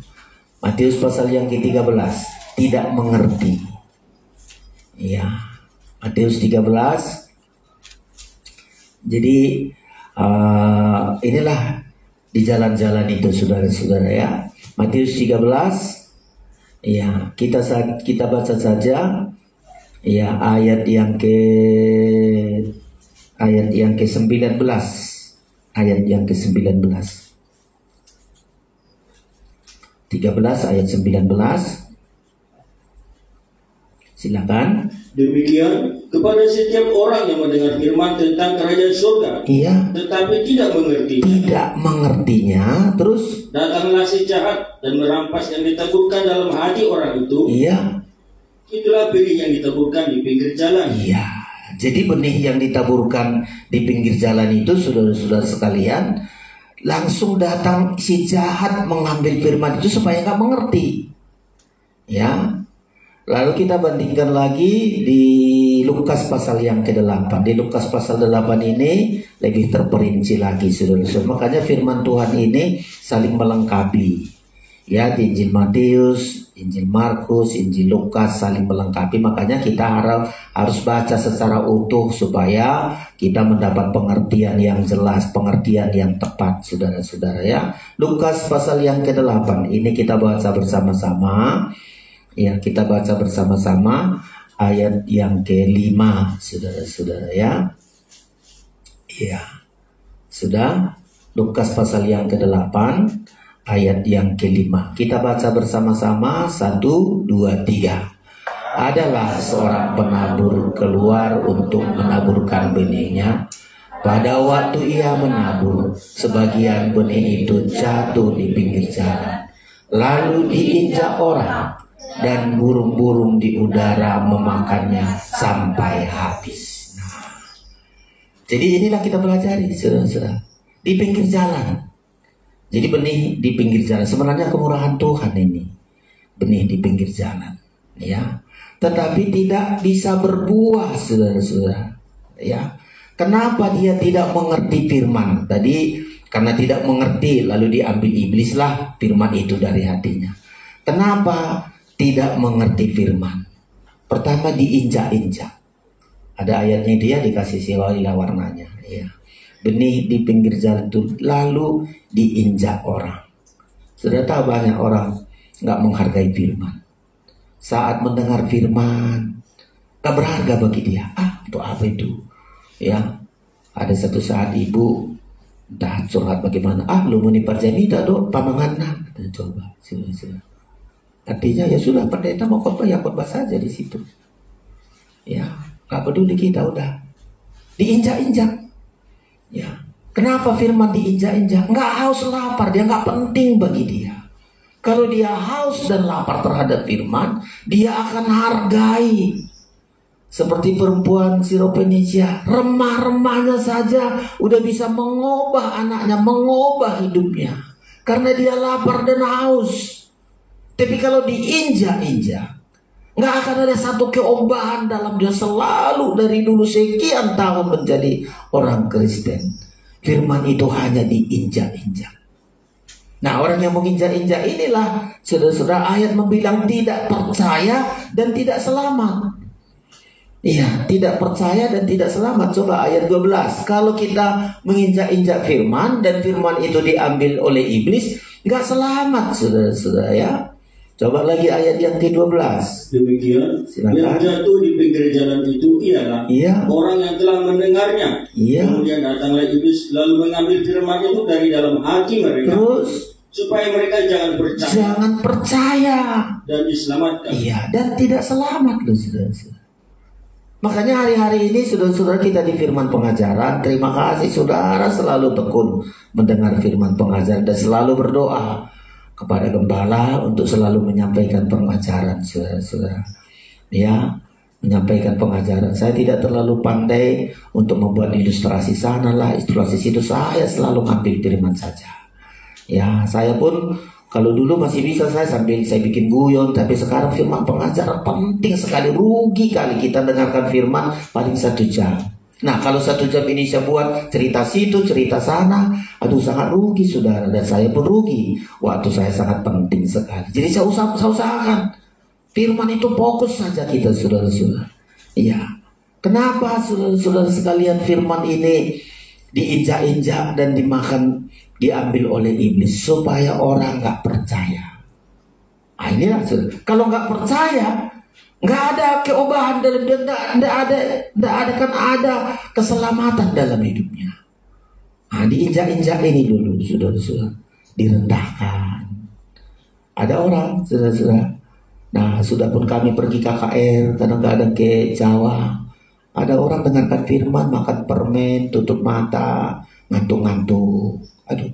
Matius pasal yang ke-13, tidak mengerti. Ya, Matius 13. Jadi inilah di jalan-jalan itu, saudara-saudara, ya. Matius 13. Ya, kita baca saja. Ya, ayat yang ke-19. Ayat yang ke-19. 13 ayat 19. Silakan. Demikian kepada setiap orang yang mendengar firman tentang kerajaan surga, iya, tetapi tidak mengerti. Tidak mengertinya, terus datanglah si jahat dan merampas yang ditaburkan dalam hati orang itu. Iya. Itulah benih yang ditaburkan di pinggir jalan. Iya. Jadi benih yang ditaburkan di pinggir jalan itu, saudara-saudara sekalian, langsung datang si jahat mengambil firman itu supaya nggak mengerti. Ya. Lalu kita bandingkan lagi di Lukas pasal yang ke-8. Di Lukas pasal 8 ini lebih terperinci lagi, saudara-saudara. Makanya firman Tuhan ini saling melengkapi. Ya, di Injil Matius, Injil Markus, Injil Lukas saling melengkapi. Makanya kita harus baca secara utuh supaya kita mendapat pengertian yang jelas, pengertian yang tepat, saudara-saudara, ya. Lukas pasal yang ke-8 ini kita baca bersama-sama. Ya, kita baca bersama-sama ayat yang ke-5, saudara-saudara, ya. Iya. Sudah? Lukas pasal yang ke-8 ayat yang ke-5. Kita baca bersama-sama, 1, 2, 3. Adalah seorang penabur keluar untuk menaburkan benihnya. Pada waktu ia menabur, sebagian benih itu jatuh di pinggir jalan, lalu diinjak orang, dan burung-burung di udara memakannya sampai habis. Jadi inilah kita pelajari, saudara-saudara, di pinggir jalan. Jadi benih di pinggir jalan, sebenarnya kemurahan Tuhan ini, benih di pinggir jalan, ya. Tetapi tidak bisa berbuah, saudara-saudara, ya. Kenapa dia tidak mengerti firman? Tadi karena tidak mengerti, lalu diambil iblislah firman itu dari hatinya. Kenapa tidak mengerti firman? Pertama, diinjak-injak. Ada ayatnya dia dikasih siwailah warnanya, ya. Benih di pinggir jalan itu lalu diinjak orang. Sudah tahu banyak orang nggak menghargai firman. Saat mendengar firman nggak berharga bagi dia. Untuk apa itu? Ya, ada satu saat ibu entah curhat bagaimana. Belum meni parjamita dok pamanganna. Coba, sila. Artinya ya sudah, pendeta mau khotbah ya khotbah saja di situ. Ya, nggak peduli kita, udah diinjak-injak. Ya, kenapa firman diinjak-injak? Nggak haus lapar, dia nggak penting bagi dia. Kalau dia haus dan lapar terhadap firman, dia akan hargai. Seperti perempuan Syropenicia, remah-remahnya saja udah bisa mengubah anaknya, mengubah hidupnya, karena dia lapar dan haus. Tapi kalau diinjak-injak, nggak akan ada satu keobahan dalam dia. Selalu dari dulu sekian tahun menjadi orang Kristen, firman itu hanya diinjak-injak. Nah, orang yang menginjak-injak inilah, saudara-saudara, ayat membilang tidak percaya dan tidak selamat. Iya, tidak percaya dan tidak selamat. Coba ayat 12. Kalau kita menginjak-injak firman dan firman itu diambil oleh iblis, nggak selamat, saudara-saudara, ya. Coba lagi ayat yang ke-12. Demikian, silakan. Yang jatuh di pinggir jalan itu ialah orang yang telah mendengarnya. Kemudian datanglah iblis lalu mengambil firman itu dari dalam hati mereka. Terus supaya mereka jangan percaya dan diselamatkan. Iya, dan tidak selamat loh, saudara-saudara. Makanya hari-hari ini saudara-saudara kita di firman pengajaran, terima kasih saudara selalu tekun mendengar firman pengajaran dan selalu berdoa kepada gembala untuk selalu menyampaikan pengajaran, saudara-saudara. Ya, menyampaikan pengajaran. Saya tidak terlalu pandai untuk membuat ilustrasi sana lah, ilustrasi situ. Saya selalu ambil firman saja. Ya, saya pun kalau dulu masih bisa saya bikin guyon, tapi sekarang firman pengajaran penting sekali. Rugi kali kita dengarkan firman paling 1 jam. Nah, kalau 1 jam ini saya buat cerita situ, cerita sana, aduh sangat rugi saudara, dan saya pun rugi. Waktu saya sangat penting sekali. Jadi saya usahakan firman itu fokus saja kita, saudara-saudara. Iya. Kenapa saudara-saudara sekalian firman ini diinjak-injak dan diambil oleh iblis? Supaya orang nggak percaya. Inilah saudara. Kalau nggak percaya, nggak ada keobahan dalam dia, nggak ada keselamatan dalam hidupnya. Diinjak-injak ini dulu, saudara-saudara, direndahkan. Ada orang, saudara-saudara. Nah, sudah pun kami pergi KKR, kadang-kadang ke Jawa. Ada orang dengarkan firman, makan permen, tutup mata, ngantuk-ngantuk. Aduh,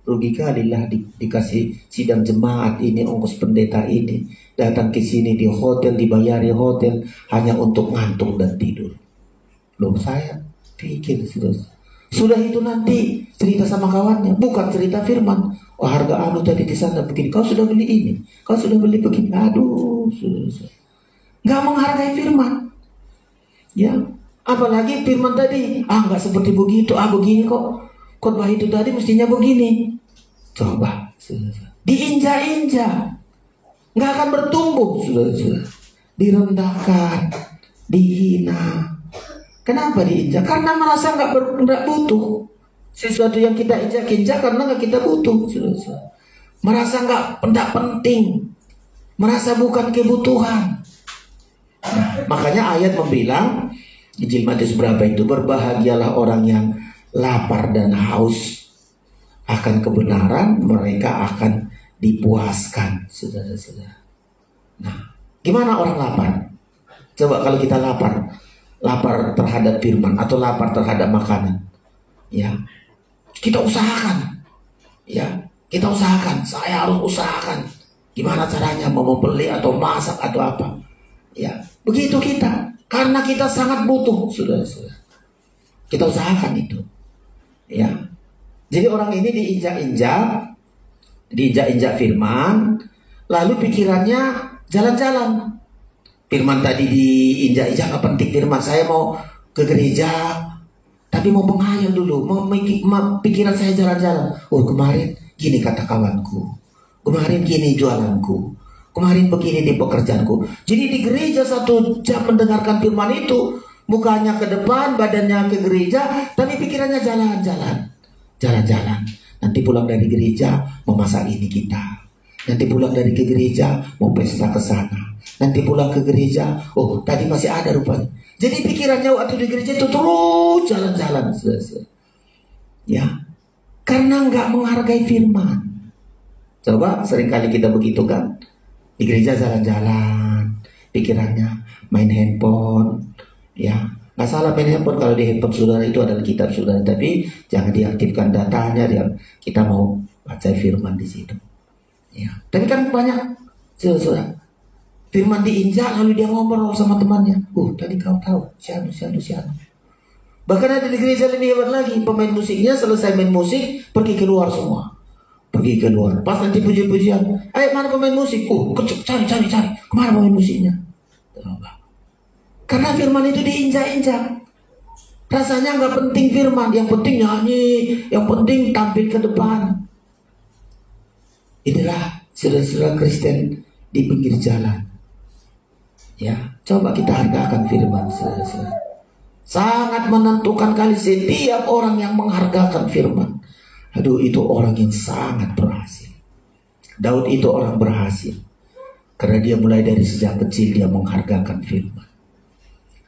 rugi kali lah dikasih sidang jemaat ini, ongkos pendeta ini. Datang ke sini di hotel, dibayari hotel, hanya untuk ngantuk dan tidur. Loh, saya pikir sudah itu nanti cerita sama kawannya, bukan cerita firman. Oh, harga tadi di sana begini, kau sudah beli ini, kau sudah beli begini. Aduh, nggak menghargai firman. Ya, apalagi firman tadi, nggak seperti begitu, begini kok. Khotbah itu tadi mestinya begini. Coba, diinjak-injak, nggak akan bertumbuh, saudara-saudara. Direndahkan, dihina. Kenapa diinjak? Karena merasa nggak butuh sesuatu yang kita injak-injak, karena nggak kita butuh, saudara-saudara. Merasa nggak penting, merasa bukan kebutuhan. Nah, makanya ayat membilang Injil Matius berapa itu, berbahagialah orang yang lapar dan haus akan kebenaran, mereka akan dipuaskan, saudara-saudara. Nah, gimana orang lapar? Coba kalau kita lapar terhadap firman atau lapar terhadap makanan, ya, kita usahakan, ya, saya harus usahakan. Gimana caranya mau beli atau masak atau apa? Ya, begitu kita, karena kita sangat butuh, saudara-saudara. Kita usahakan itu, ya. Jadi orang ini diinjak firman, lalu pikirannya jalan-jalan. Firman tadi diinjak-injak, gak penting firman. Saya mau ke gereja, tapi mau menghayal dulu, pikiran saya jalan-jalan. Oh, kemarin gini kata kawanku, kemarin gini jualanku, kemarin begini di pekerjaanku. Jadi di gereja 1 jam mendengarkan firman itu, mukanya ke depan, badannya ke gereja, tapi pikirannya jalan-jalan. Nanti pulang dari gereja mau masak ini kita. Nanti pulang dari ke gereja mau pesta ke sana. Nanti pulang ke gereja, oh tadi masih ada rupanya. Jadi pikirannya waktu di gereja itu terus jalan-jalan. Ya, karena nggak menghargai firman. Coba seringkali kita begitu kan. Di gereja jalan-jalan, pikirannya main handphone. Ya, nggak salah main handphone kalau di handphone saudara itu adalah kitab saudara, tapi jangan diaktifkan datanya. Kita mau baca firman di situ. Ya, tapi kan banyak saudara firman diinjak lalu dia ngobrol sama temannya. Tadi kau tahu siapa. Bahkan ada di gereja lebih hebat lagi, pemain musiknya selesai main musik pergi keluar semua. Pas nanti puji-pujian, ayo mana pemain musik? Cari. Kemana pemain musiknya? Karena firman itu diinjak-injak. Rasanya nggak penting firman, yang penting nyanyi, yang penting tampil ke depan. Inilah saudara-saudara Kristen di pinggir jalan. Ya, coba kita hargakan firman, saudara-saudara. Sangat menentukan kali setiap orang yang menghargakan firman. Aduh, itu orang yang sangat berhasil. Daud itu orang berhasil karena dia mulai dari sejak kecil dia menghargakan firman.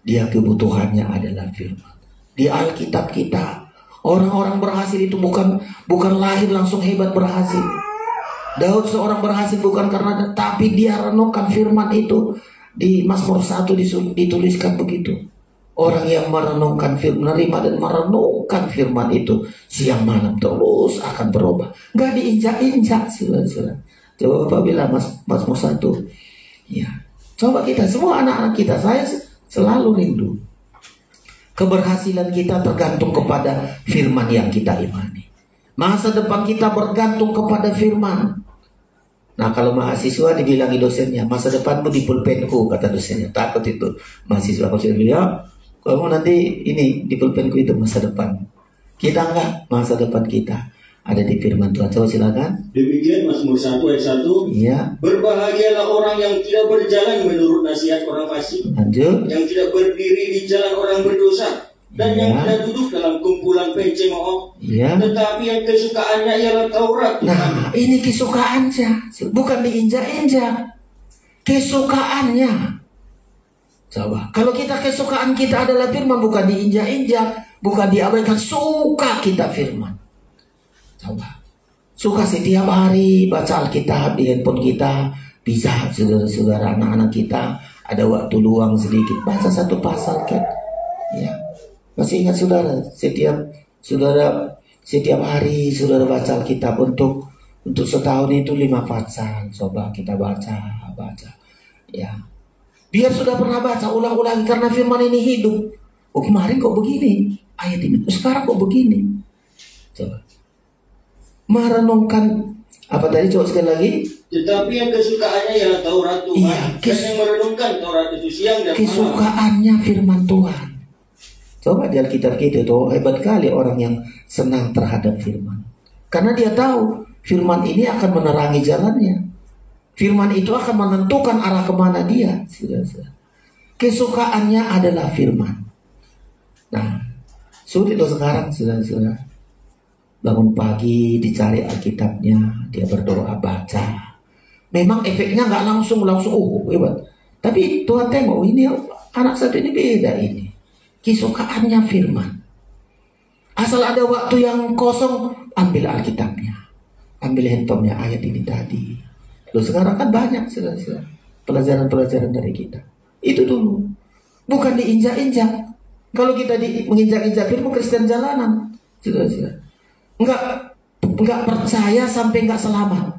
Dia kebutuhannya adalah firman. Di Alkitab kita, orang-orang berhasil itu bukan lahir langsung hebat berhasil. Daud seorang berhasil bukan karena, tapi dia renungkan firman itu. Di Mazmur 1 dituliskan begitu. Orang yang merenungkan firman, menerima dan merenungkan firman itu siang malam terus akan berubah. Gak diinjak-injak, saudara-saudara. Coba Bapak bilang Mazmur 1. Ya, coba kita semua anak-anak kita, saya selalu rindu. Keberhasilan kita tergantung kepada firman yang kita imani. Masa depan kita bergantung kepada firman. Nah, kalau mahasiswa dibilangi dosennya, masa depanmu di pulpenku, kata dosennya. Takut itu mahasiswa. Kalau saya bilang, kamu nanti ini di pulpenku itu masa depan. Kita enggak, masa depan kita ada di firman Tuhan. Coba silakan. Demikian Mazmur 1 ayat 1. Iya. Berbahagialah orang yang tidak berjalan menurut nasihat orang fasik, Lanjut. yang tidak berdiri di jalan orang berdosa, dan yang tidak duduk dalam kumpulan pencemooh, tetapi yang kesukaannya ialah Taurat Tuhan. Nah, ini kesukaannya, bukan diinjak-injak. Kesukaannya. Coba, kalau kesukaan kita adalah firman, bukan diinjak-injak, bukan diabaikan, suka kita firman. Coba, suka setiap hari baca Alkitab di handphone kita. Bisa, saudara-saudara, anak-anak kita ada waktu luang sedikit, baca 1 pasal kan. Ya. Masih ingat setiap hari saudara baca Alkitab untuk setahun itu 5 pasal. Coba kita baca. Ya. Biar sudah pernah baca, ulang-ulangi karena firman ini hidup. Oh, kemarin kok begini ayat ini, sekarang kok begini. Coba. Merenungkan apa tadi, coba sekali lagi. Tetapi yang kesukaannya ialah Taurat Tuhan. Iya, dan yang merenungkan Taurat itu siang dan malam. Kesukaannya firman Tuhan. Coba di Alkitab kita itu hebat kali orang yang senang terhadap firman. Karena dia tahu firman ini akan menerangi jalannya. Firman itu akan menentukan arah kemana dia. Kesukaannya adalah firman. Nah, sulit loh sekarang, saudara-saudara. Bangun pagi, dicari Alkitabnya, dia berdoa, baca. Memang efeknya nggak langsung hebat. Tapi Tuhan tengok, ini anak satu ini beda ini. Kesukaannya firman. Asal ada waktu yang kosong, ambil Alkitabnya, ambil handphonenya, ayat ini tadi. Loh sekarang kan banyak pelajaran-pelajaran dari kita. Itu dulu, bukan diinjak-injak. Kalau kita menginjak-injak firman, Kristen jalanan. Enggak percaya sampai enggak selamat.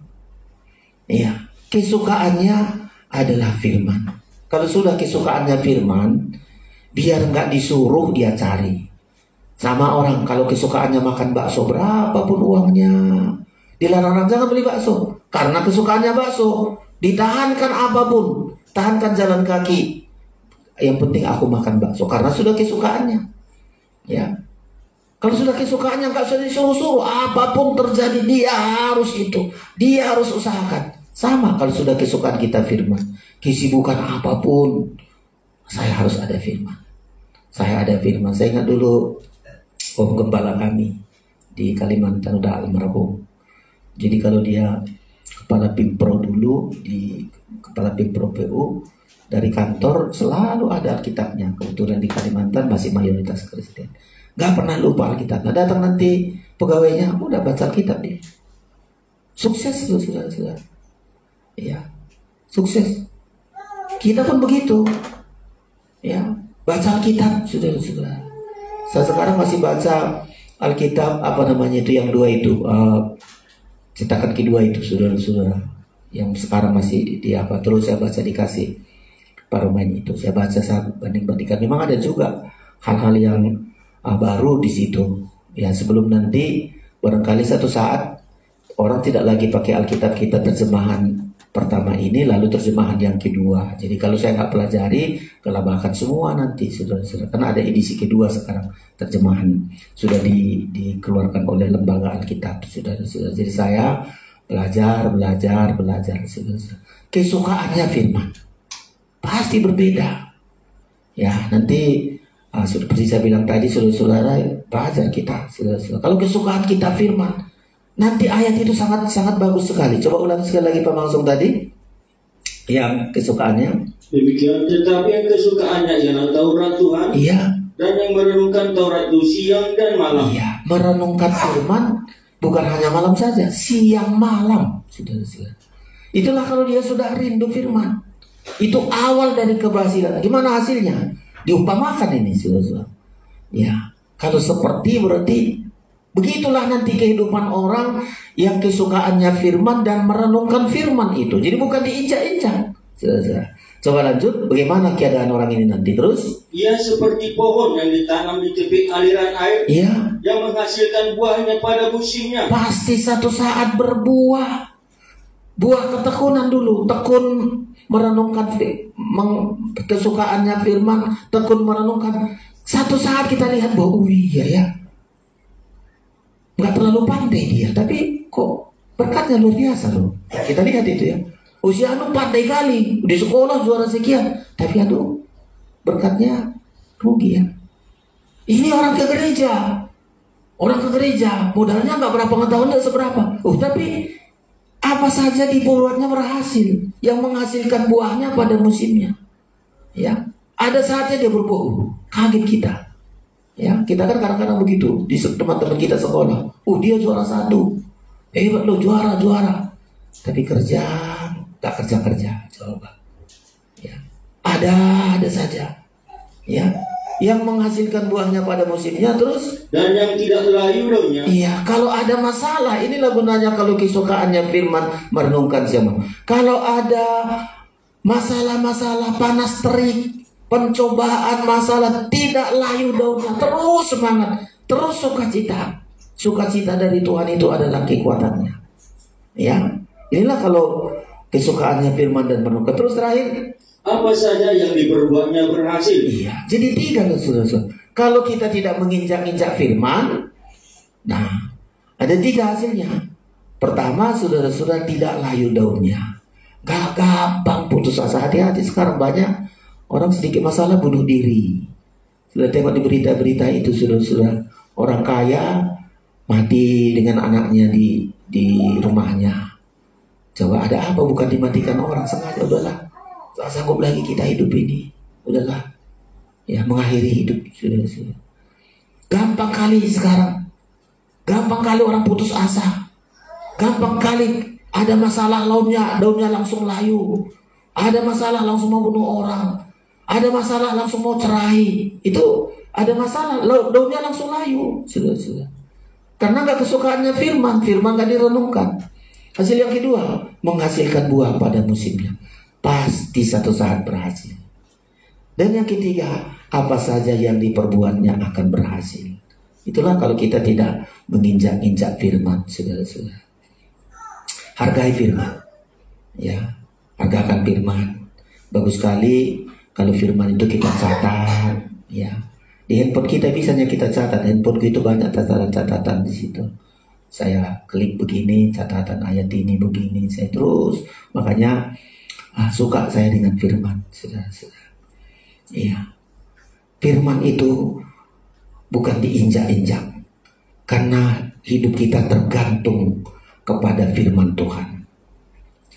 Iya, kesukaannya adalah firman. Kalau sudah kesukaannya firman, biar enggak disuruh dia cari. Sama orang kalau kesukaannya makan bakso, berapapun uangnya, dilarang jangan beli bakso karena kesukaannya bakso. Ditahankan apapun, tahankan jalan kaki, yang penting aku makan bakso karena sudah kesukaannya. Ya, kalau sudah kesukaannya nggak usah disuruh-suruh, apapun terjadi dia harus itu, dia harus usahakan. Sama kalau sudah kesukaan kita firman, kesibukan apapun, saya harus ada firman. Saya ada firman. Saya ingat dulu Om Gembala kami di Kalimantan udah almarhum. Jadi kalau dia kepala Pimpro dulu, di kepala Pimpro PU, dari kantor selalu ada Alkitabnya. Kebetulan di Kalimantan masih mayoritas Kristen, gak pernah lupa Alkitab. Nah, datang nanti pegawainya, udah baca Alkitab dia. Sukses tuh sudah. Ya, sukses. Kita pun begitu. Ya, baca Alkitab sudah. Saya sekarang masih baca Alkitab yang dua itu, cetakan kedua itu, saudara-saudara, yang sekarang masih terus saya baca dikasih Paromen itu. Saya baca, saya banding-bandingkan. Memang ada juga hal-hal yang baru di situ. Ya, sebelum nanti barangkali satu saat orang tidak lagi pakai Alkitab kita terjemahan pertama ini lalu terjemahan yang kedua. Jadi kalau saya nggak pelajari, kelabakan semua nanti, saudara-saudara. Karena ada edisi kedua sekarang, terjemahan sudah dikeluarkan oleh lembaga Alkitab, saudara-saudara. Jadi saya belajar, saudara-saudara. Kesukaannya firman pasti berbeda. Ya, nanti seperti saya bilang tadi, saudara-saudara, belajar kita, saudara-saudara. Kalau kesukaan kita firman, nanti ayat itu sangat bagus sekali. Coba ulang sekali lagi Pak Mangsung tadi, yang kesukaannya. Demikian, tetapi yang kesukaannya ialah Taurat Tuhan. Iya. Dan yang merenungkan Taurat itu siang dan malam. Iya, merenungkan firman bukan hanya malam saja, siang malam, saudara-saudara. Itulah kalau dia sudah rindu firman. Itu awal dari keberhasilan. Gimana hasilnya? Diumpamakan ini, saudara-saudara. Ya, kalau seperti berarti begitulah nanti kehidupan orang yang kesukaannya firman dan merenungkan firman itu. Jadi bukan diinjak-injak. Coba lanjut, bagaimana keadaan orang ini nanti terus? Ia seperti pohon yang ditanam di tepi aliran air, iya, yang menghasilkan buahnya pada musimnya. Pasti satu saat berbuah. Buah ketekunan dulu, tekun merenungkan kesukaannya firman, tekun merenungkan. Satu saat kita lihat bahwa iya ya, nggak terlalu pandai dia, tapi kok berkatnya luar biasa loh. Kita lihat itu ya. Usia pandai kali, di sekolah juara sekian, tapi berkatnya rugi ya. Ini orang ke gereja, modalnya nggak berapa tahun, nggak seberapa. Tapi apa saja dibuatnya berhasil, yang menghasilkan buahnya pada musimnya. Ya, ada saatnya dia berbuah, kaget kita. Ya, kita kan kadang-kadang begitu di teman-teman kita sekolah. Dia juara 1, hebat lo, juara. Tapi nggak kerja. Coba. Ya, ada saja. Ya, yang menghasilkan buahnya pada musimnya terus. Dan yang tidak layu daunnya. Iya, kalau ada masalah, inilah gunanya kalau kesukaannya firman merenungkan siapa. Kalau ada masalah-masalah panas terik, pencobaan, masalah, tidak layu daunnya, terus semangat, terus sukacita dari Tuhan itu adalah kekuatannya. Ya, inilah kalau kesukaannya firman dan merenungkan. Terus terakhir, apa saja yang diperbuatnya berhasil. Iya, jadi 3 loh saudara. Kalau kita tidak menginjak-injak firman, nah ada 3 hasilnya. Pertama, saudara-saudara, tidak layu daunnya, gak gampang putus asa. Hati-hati, sekarang banyak orang sedikit masalah bunuh diri. Sudah tengok di berita-berita itu, saudara-saudara, orang kaya mati dengan anaknya di rumahnya. Coba ada apa? Bukan dimatikan orang sengaja, udahlah, tak sanggup lagi kita hidup ini, udahlah, ya, mengakhiri hidup, saudara-saudara. Gampang kali sekarang. Gampang kali orang putus asa. Gampang kali ada masalah daunnya langsung layu. Ada masalah langsung mau bunuh orang. Ada masalah langsung mau cerai. Itu ada masalah daunnya langsung layu. Sudah. Karena gak kesukaannya firman gak direnungkan. Hasil yang kedua, menghasilkan buah pada musimnya. Pasti satu saat berhasil. Dan yang ketiga, apa saja yang diperbuatnya akan berhasil. Itulah kalau kita tidak menginjak-injak firman, saudara-saudara. Hargai firman. Ya, hargakan firman. Bagus sekali kalau firman itu kita catat. Ya, di handphone kita bisanya kita catat. Handphone itu banyak catatan-catatan di situ. Saya klik begini, catatan ayat ini begini, saya terus. Makanya suka saya dengan firman, saudara-saudara. Iya, firman itu bukan diinjak-injak, karena hidup kita tergantung kepada firman Tuhan.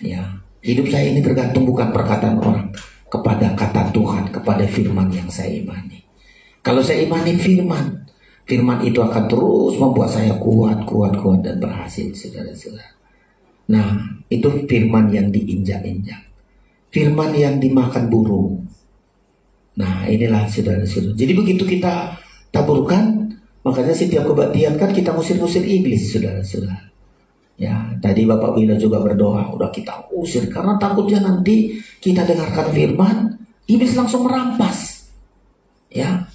Ya, hidup saya ini tergantung bukan perkataan orang, kepada kata Tuhan, kepada firman yang saya imani. Kalau saya imani firman itu akan terus membuat saya kuat dan berhasil, saudara-saudara. Nah, itu firman yang diinjak-injak, firman yang dimakan burung. Nah, inilah saudara-saudara. Jadi begitu kita taburkan, makanya setiap kebaktian kan kita ngusir-ngusir iblis, saudara-saudara. Ya, tadi Bapak Bila juga berdoa, udah kita usir karena takutnya nanti kita dengarkan firman, iblis langsung merampas. Ya,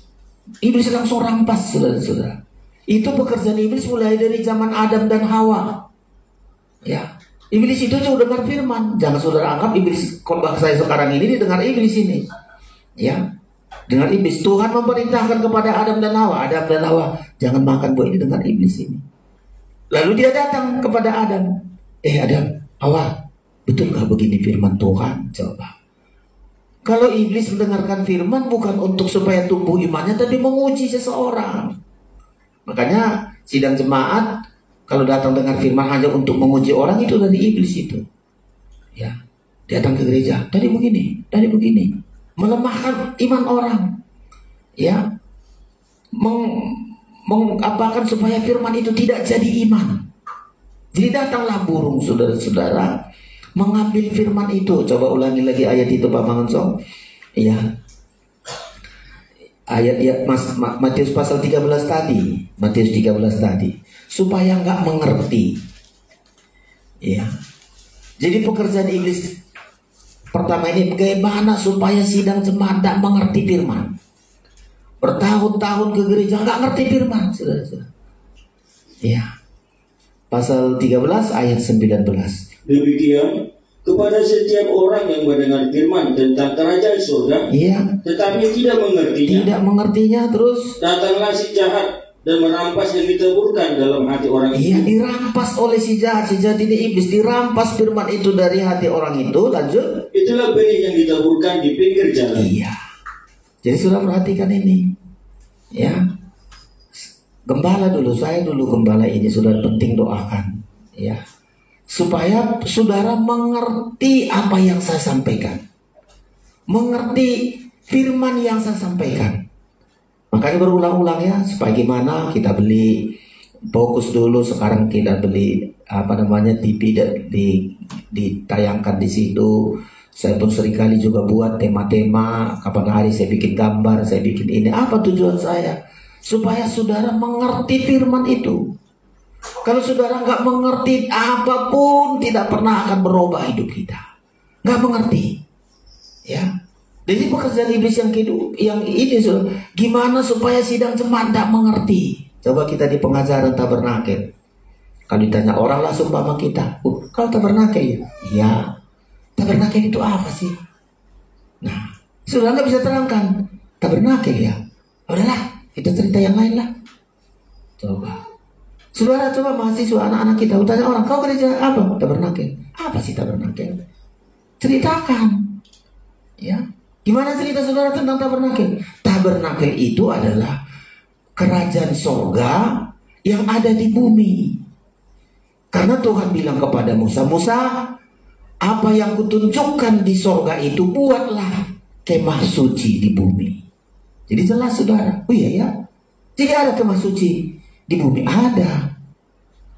iblis langsung rampas, saudara-saudara. Itu pekerjaan iblis mulai dari zaman Adam dan Hawa. Ya, iblis itu sudah dengar firman. Jangan saudara anggap iblis khotbah saya sekarang ini didengar iblis ini. Ya, dengar iblis. Tuhan memerintahkan kepada Adam dan Hawa, jangan makan buah ini, dengar iblis ini. Lalu dia datang kepada Adam. Adam, Hawa, betulkah begini firman Tuhan? Coba. Kalau iblis mendengarkan firman bukan untuk supaya tumbuh imannya, tapi menguji seseorang. Makanya sidang jemaat kalau datang dengar firman hanya untuk menguji orang, itu dari iblis itu. Ya, datang ke gereja, tadi begini, melemahkan iman orang. Ya, mengapakan supaya firman itu tidak jadi iman. Jadi datanglah burung, saudara-saudara, mengambil firman itu. Coba ulangi lagi ayat itu Pak Mangunso. Ya, ayat ya Matius pasal 13 tadi. Matius 13 tadi. Supaya nggak mengerti. Ya. Jadi pekerjaan iblis pertama ini bagaimana supaya sidang jemaat tidak mengerti firman. Bertahun-tahun ke gereja nggak ngerti firman, saudara-saudara. Ya. Pasal 13 ayat 19. Demikian kepada setiap orang yang mendengar firman tentang kerajaan surga, tetapi tidak mengertinya, terus datanglah si jahat dan merampas yang ditaburkan dalam hati orang itu. Iya, dirampas oleh si jahat ini iblis, dirampas firman itu dari hati orang itu. Lanjut, itulah benih yang ditaburkan di pinggir jalan. Iya. Jadi sudah perhatikan ini. Ya. Gembala dulu, saya dulu gembala ini sudah penting doakan. Ya. Supaya saudara mengerti apa yang saya sampaikan, mengerti firman yang saya sampaikan. Makanya berulang-ulang ya, supaya gimana kita beli fokus dulu. Sekarang kita beli TV ditayangkan di situ. Saya pun seringkali juga buat tema-tema. Kapan hari saya bikin gambar, saya bikin ini. Apa tujuan saya? Supaya saudara mengerti firman itu. Kalau saudara nggak mengerti, apapun tidak pernah akan berubah hidup kita. Nggak mengerti, ya. Jadi pekerjaan iblis yang kedua, yang ini, gimana supaya sidang jemaat tidak mengerti? Coba kita di pengajaran tabernakel. Kalau ditanya orang langsung sama kita, kalau tabernakel ya, iya. Tabernakel itu apa sih? Nah, saudara nggak bisa terangkan tabernakel ya. Udahlah, kita cerita yang lain lah. Coba. Saudara coba mahasiswa anak-anak kita tanya orang, kau gereja apa? Tabernakel. Apa sih tabernakel? Ceritakan. Ya. Gimana cerita saudara tentang tabernakel? Tabernakel itu adalah kerajaan sorga yang ada di bumi. Karena Tuhan bilang kepada Musa, apa yang kutunjukkan di sorga itu buatlah kemah suci di bumi. Jadi jelas saudara. Oh iya ya. Jadi ada kemah suci di bumi ada.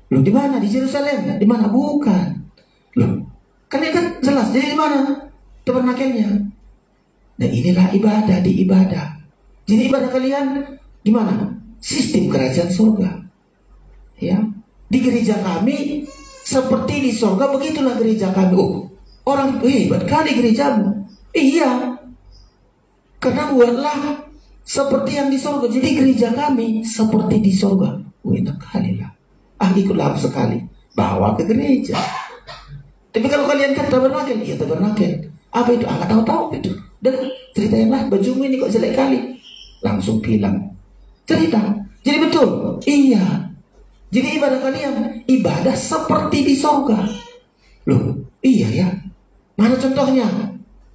Loh di mana? Di Yerusalem? Di mana? Bukan. Loh, kan ini kan jelas. Jadi di mana tabernakelnya? Nah inilah ibadah di ibadah. Jadi ibadah kalian di mana? Sistem kerajaan surga. Ya, di gereja kami seperti di surga, begitulah gereja kami. Oh, orang hebat kali gerejamu. Iya, karena buatlah seperti yang di surga. Jadi gereja kami seperti di surga. Enak kali lah. Ikutlah sekali. Bawa ke gereja. Tapi kalau kalian kan tabernakel, iya tabernakel. Apa itu? Nggak tahu itu. Dan ceritain lah, bajumu ini kok jelek kali. Langsung bilang. Cerita. Jadi betul. Iya. Jadi ibadah kalian ibadah seperti di surga. Loh, iya ya. Mana contohnya?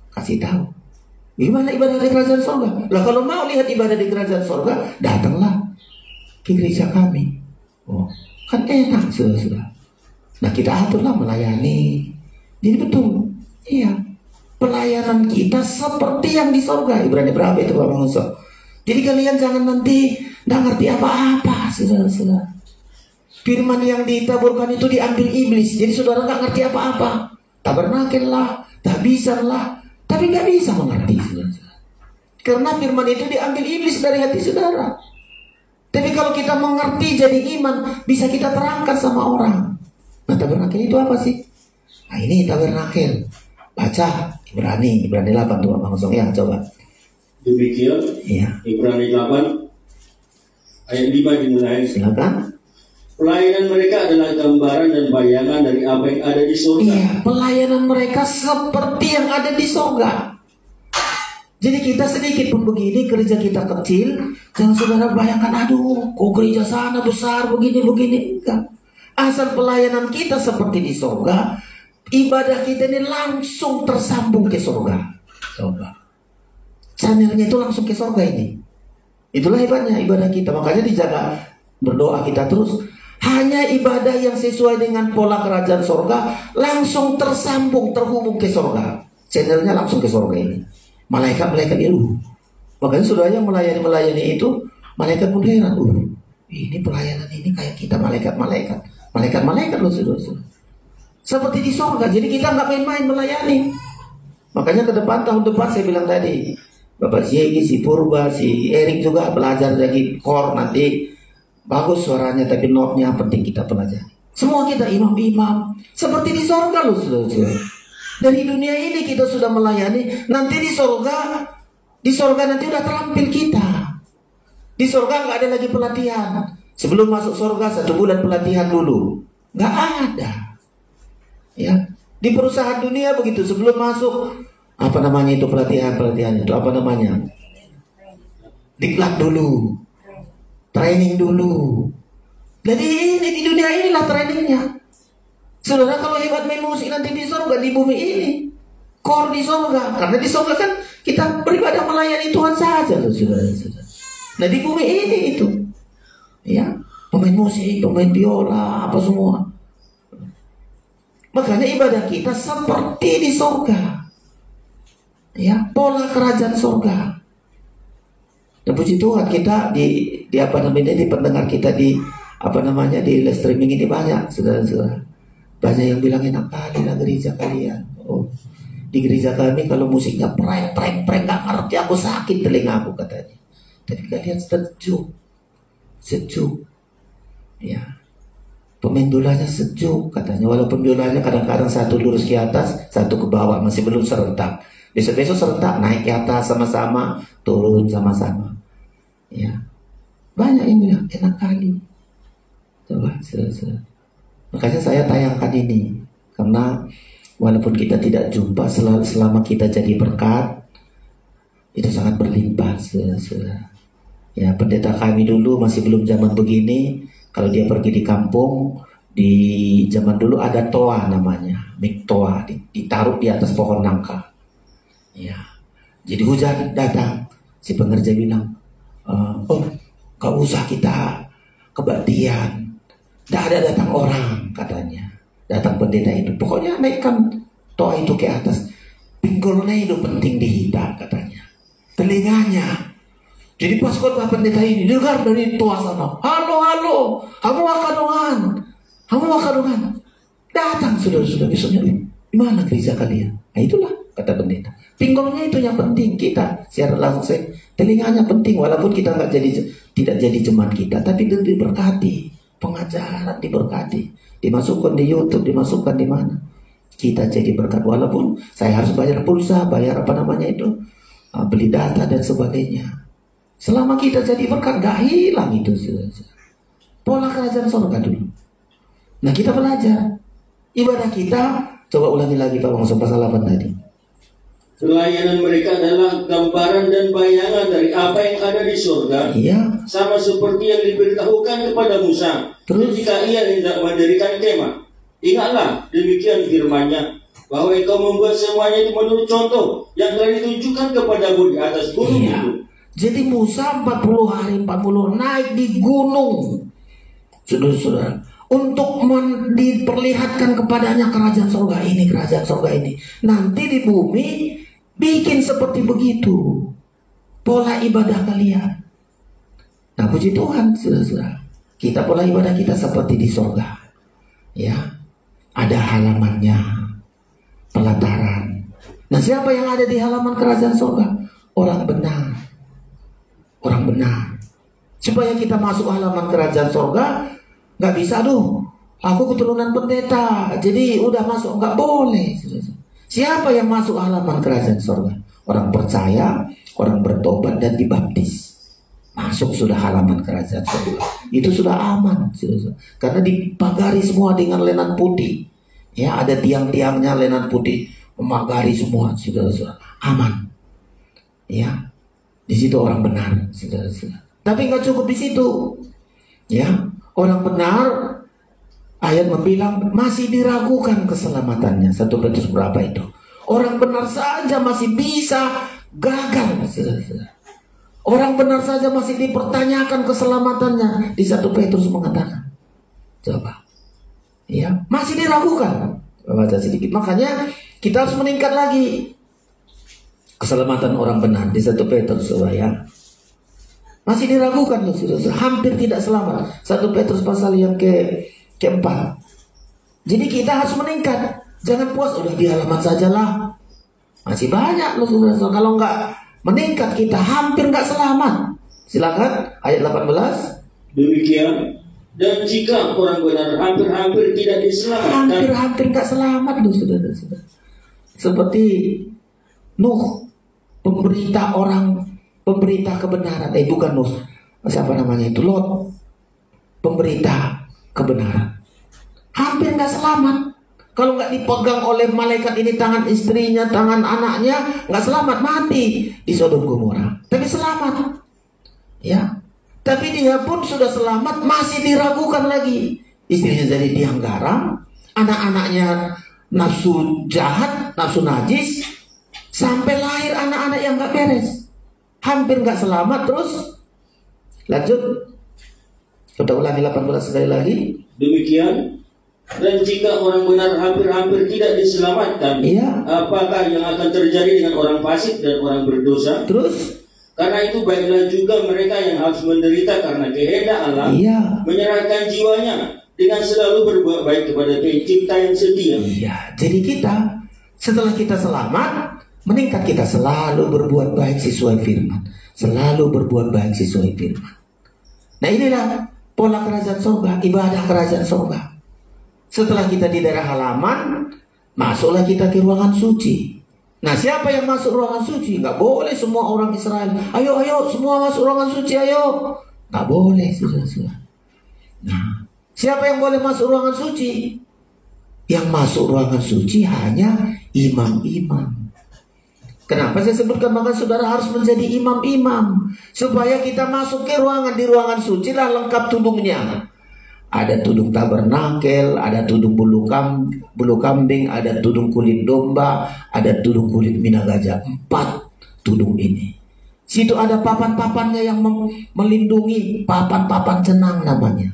Kasih tahu. Gimana ibadah di kerajaan surga? Lah kalau mau lihat ibadah di kerajaan surga, datanglah ke gereja kami. Oh, kan enak sudah. Nah kita aturlah melayani. Jadi betul. Iya. Pelayanan kita seperti yang di surga. Ibrani berapa itu Pak Manguso? Jadi kalian jangan nanti nggak ngerti apa-apa, saudara-saudara. Firman yang ditaburkan itu diambil iblis. Jadi saudara nggak ngerti apa-apa. Tabernakel lah, tahbisan lah, tapi nggak bisa mengerti, saudara. Karena firman itu diambil iblis dari hati saudara. Tapi kalau kita mengerti jadi iman, bisa kita terangkan sama orang. Nah tabernakel itu apa sih? Nah ini tabernakel. Baca Ibrani 8 tuh Bang Kosong ya, coba. Demikian. Iya. Ibrani 8 ayat 5 dimulai. Silakan. Pelayanan mereka adalah gambaran dan bayangan dari apa yang ada di surga. Iya, pelayanan mereka seperti yang ada di surga. Jadi kita sedikit pun begini, gereja kita kecil, jangan saudara bayangkan, aduh, kok gereja sana besar begini. Enggak. Asal pelayanan kita seperti di surga, ibadah kita ini langsung tersambung ke surga. Coba. Channelnya itu langsung ke surga ini. Itulah hebatnya ibadah kita. Makanya dijaga, berdoa kita terus. Hanya ibadah yang sesuai dengan pola kerajaan surga langsung tersambung, terhubung ke surga. Channelnya langsung ke surga ini. Malaikat-malaikat itu. Makanya saudara yang melayani itu, malaikat pun heran. Ini pelayanan ini kayak kita malaikat-malaikat. Malaikat-malaikat loh saudara. Seperti di surga. Jadi kita nggak main-main melayani. Makanya ke depan, tahun depan saya bilang tadi, Bapak Siegi, si Purba, si Erik juga belajar lagi core nanti. Bagus suaranya, tapi notnya penting kita pelajari. Semua kita imam-imam seperti di surga loh saudara. Dari dunia ini kita sudah melayani. Nanti di surga nanti udah terampil kita. Di surga nggak ada lagi pelatihan. Sebelum masuk surga 1 bulan pelatihan dulu. Nggak ada. Ya, di perusahaan dunia begitu. Sebelum masuk apa namanya itu pelatihan itu apa namanya? Diklat dulu. Training dulu. Jadi ini di dunia inilah trainingnya. Saudara kalau hebat main musik nanti di surga, di bumi ini core di surga. Karena di surga kan kita beribadah melayani Tuhan saja loh saudara. Nah di bumi ini itu, ya pemain musik, pemain biola, apa semua. Makanya ibadah kita seperti di surga. Ya pola kerajaan surga. Dan puji Tuhan kita di apa namanya di pendengar kita di apa namanya di live streaming ini banyak saudara-saudara. Banyak yang bilang enak kali lah gereja kalian. Oh, di gereja kami kalau musiknya preng nggak ngerti, aku sakit telinga aku katanya. Tapi kalian sejuk, ya. Pemain biolanya sejuk katanya. Walaupun biolanya kadang-kadang satu lurus ke atas, satu ke bawah, masih belum serentak. Besok-besok serentak naik ke atas sama-sama, turun sama-sama. Ya, banyak yang bilang enak kali. Coba, saudara. Makanya saya tayangkan ini karena walaupun kita tidak jumpa, selama kita jadi berkat itu sangat berlimpah, saudara. Ya, pendeta kami dulu masih belum zaman begini. Kalau dia pergi di kampung, di zaman dulu ada toa namanya, mik toa, ditaruh di atas pohon nangka. Ya, jadi hujan datang, si pengerja bilang, gak usah kita kebaktian, gak ada datang orang katanya. Datang pendeta itu, pokoknya naikkan toa itu ke atas. Pinggulnya itu penting dihidang katanya. Telinganya Jadi pas khotbah pendeta ini dengar dari tua sana, halo, kamu akadongan, datang saudara-saudara besoknya, di mana gereja kalian? Nah itulah kata pendeta. Pinggangnya itu yang penting, kita secara langsung telinganya penting, walaupun kita tidak jadi jemaat kita, tapi itu diberkati, pengajaran diberkati, dimasukkan di YouTube, dimasukkan di mana, kita jadi berkat. Walaupun saya harus bayar pulsa, bayar beli data dan sebagainya. Selama kita jadi berkat, gak hilang itu. Pola kerajaan surga dulu. Nah kita belajar. Ibadah kita, coba ulangi lagi Pak Bang pasal 8 tadi. Pelayanan mereka adalah gambaran dan bayangan dari apa yang ada di surga. Iya. Sama seperti yang diberitahukan kepada Musa. Terus? Ketika ia hendak mendirikan kemah. Ingatlah demikian firman-Nya, bahwa engkau membuat semuanya itu menurut contoh yang telah ditunjukkan kepadamu di atas gunung itu. Jadi Musa 40 hari 40 naik di gunung, saudara-saudara, untuk diperlihatkan kepadanya kerajaan surga ini. Nanti di bumi bikin seperti begitu pola ibadah kalian. Nah puji Tuhan, saudara-saudara, kita pola ibadah kita seperti di surga. Ya, ada halamannya, pelataran. Nah siapa yang ada di halaman kerajaan surga? Orang benar. Supaya kita masuk halaman kerajaan surga, nggak bisa, aku keturunan pendeta, jadi udah masuk, nggak boleh. Siapa yang masuk halaman kerajaan surga? Orang percaya, orang bertobat dan dibaptis. Masuk sudah halaman kerajaan surga. Itu sudah aman, karena dipagari semua dengan lenan putih. Ya, ada tiang-tiangnya lenan putih, memagari semua, saudara-saudara. Aman. Ya. Di situ orang benar, saudara-saudara. Tapi nggak cukup di situ, ya. Orang benar, ayat membilang masih diragukan keselamatannya. 1 Petrus berapa itu? Orang benar saja masih bisa gagal, saudara-saudara. Orang benar saja masih dipertanyakan keselamatannya. Di 1 Petrus mengatakan, coba, ya, masih diragukan. Baca sedikit. Makanya kita harus meningkat lagi. Keselamatan orang benar di 1 Petrus, ya. Masih diragukan, saudara. Hampir tidak selamat. 1 Petrus pasal yang keempat. Jadi kita harus meningkat. Jangan puas udah di halaman sajalah. Masih banyak, saudara. Kalau nggak meningkat kita hampir nggak selamat. Silakan ayat 18. Demikian. Dan jika orang benar hampir-hampir tidak diselamatkan. Hampir-hampir nggak selamat, saudara. Seperti Nuh. Pemberita kebenaran, bukan Nuh, siapa namanya itu, Lot, pemberita kebenaran, hampir nggak selamat. Kalau nggak dipegang oleh malaikat ini, tangan istrinya, tangan anaknya, nggak selamat, mati di Sodom Gomora. Tapi selamat, ya. Tapi dia pun sudah selamat, masih diragukan lagi. Istrinya jadi tiang garam, anak-anaknya nafsu jahat, nafsu najis. Sampai lahir anak-anak yang gak beres. Hampir gak selamat. Terus lanjut. Kita ulangi 18 sekali lagi. Demikian. Dan jika orang benar hampir-hampir tidak diselamatkan, iya, apakah yang akan terjadi dengan orang fasik dan orang berdosa? Terus? Karena itu baiklah juga mereka yang harus menderita karena kehendak Allah, iya, menyerahkan jiwanya dengan selalu berbuat baik kepada Pencipta yang setia. Iya. Jadi kita setelah kita selamat, meningkat, kita selalu berbuat baik sesuai firman. Selalu berbuat baik sesuai firman. Nah inilah pola kerajaan surga, ibadah kerajaan surga. Setelah kita di daerah halaman, masuklah kita ke ruangan suci. Nah siapa yang masuk ruangan suci? Gak boleh semua orang Israel. Ayo semua masuk ruangan suci, ayo. Gak boleh, saudara-saudara. Nah siapa yang boleh masuk ruangan suci? Yang masuk ruangan suci hanya imam-imam. Kenapa saya sebutkan, maka saudara harus menjadi imam-imam supaya kita masuk ke ruangan. Di ruangan suci lah lengkap tudungnya. Ada tudung tabernakel, ada tudung bulu kambing, ada tudung kulit domba, ada tudung kulit mina gajah. 4 tudung ini. Situ ada papan-papannya yang melindungi, papan-papan cenang namanya.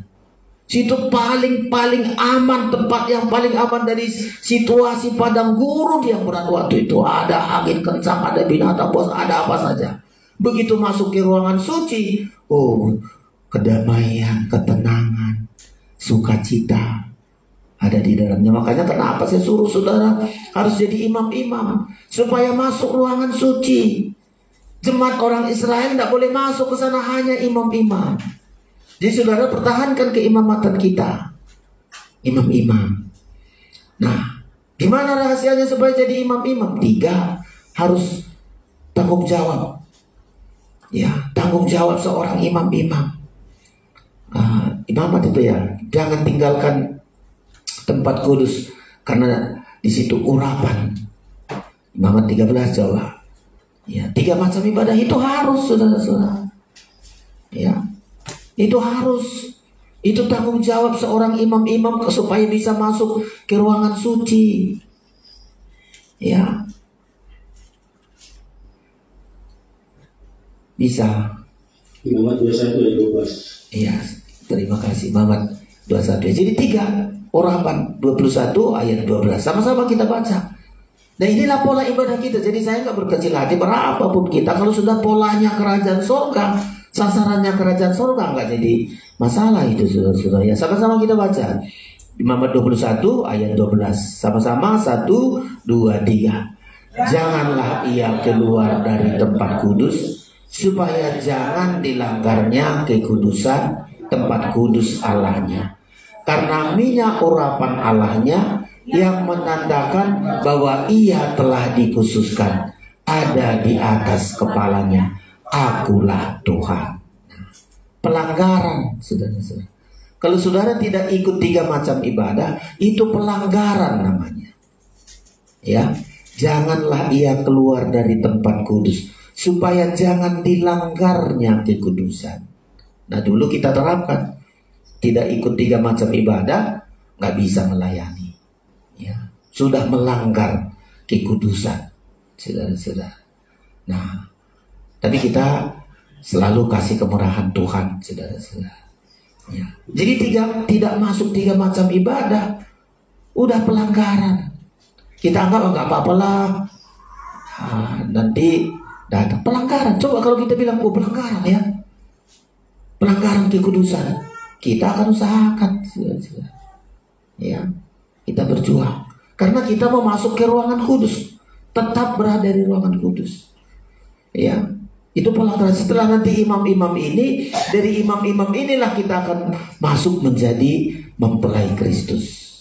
Situ paling aman, tempat yang paling aman dari situasi padang gurun yang berat waktu itu. Ada angin kencang, ada binatang buas, ada apa saja. Begitu masuk ke ruangan suci, oh, kedamaian, ketenangan, sukacita ada di dalamnya. Makanya kenapa saya suruh saudara harus jadi imam-imam, supaya masuk ruangan suci. Jemaat orang Israel tidak boleh masuk ke sana, hanya imam-imam. Jadi saudara pertahankan keimamatan kita, imam-imam. Nah, gimana rahasianya supaya jadi imam-imam? 3, harus tanggung jawab. Ya, tanggung jawab seorang imam-imam. Imamat itu ya, jangan tinggalkan tempat kudus, karena di situ urapan. Imamat 13 coba. Ya, 3 macam ibadah itu harus, saudara-saudara. Ya, itu harus. Itu tanggung jawab seorang imam-imam supaya bisa masuk ke ruangan suci. Ya, bisa. Imamat 21 dan 12. Iya, terima kasih Imamat 21. Jadi 3, urapan 21 ayat 12. Sama-sama kita baca. Nah, inilah pola ibadah kita. Jadi saya nggak berkecil hati berapapun kita. Kalau sudah polanya kerajaan surga, sasarannya kerajaan surga, nggak jadi masalah itu, saudara-saudara. Ya, sama-sama kita baca. Imamat 21 ayat 12. Sama-sama 1, 2, 3. Janganlah ia keluar dari tempat kudus, supaya jangan dilanggarnya kekudusan tempat kudus Allahnya. Karena minyak urapan Allahnya yang menandakan bahwa ia telah dikhususkan ada di atas kepalanya. Akulah Tuhan. Pelanggaran, saudara-saudara. Kalau saudara tidak ikut 3 macam ibadah, itu pelanggaran namanya. Ya, janganlah ia keluar dari tempat kudus, supaya jangan dilanggarnya kekudusan. Nah, dulu kita terapkan, tidak ikut 3 macam ibadah, nggak bisa melayani. Ya, sudah melanggar kekudusan, saudara-saudara. Nah, tapi kita selalu kasih kemurahan Tuhan, saudara-saudara. Ya. Jadi tidak masuk 3 macam ibadah, udah pelanggaran. Kita anggap nggak apa-apalah. Nanti datang pelanggaran. Coba kalau kita bilang, oh pelanggaran ya, pelanggaran kekudusan, kita akan usahakan, saudara-saudara. Ya. Kita berjuang karena kita mau masuk ke ruangan kudus, tetap berada di ruangan kudus. Ya, itu pelanggaran. Setelah nanti imam-imam ini, dari imam-imam inilah kita akan masuk menjadi mempelai Kristus.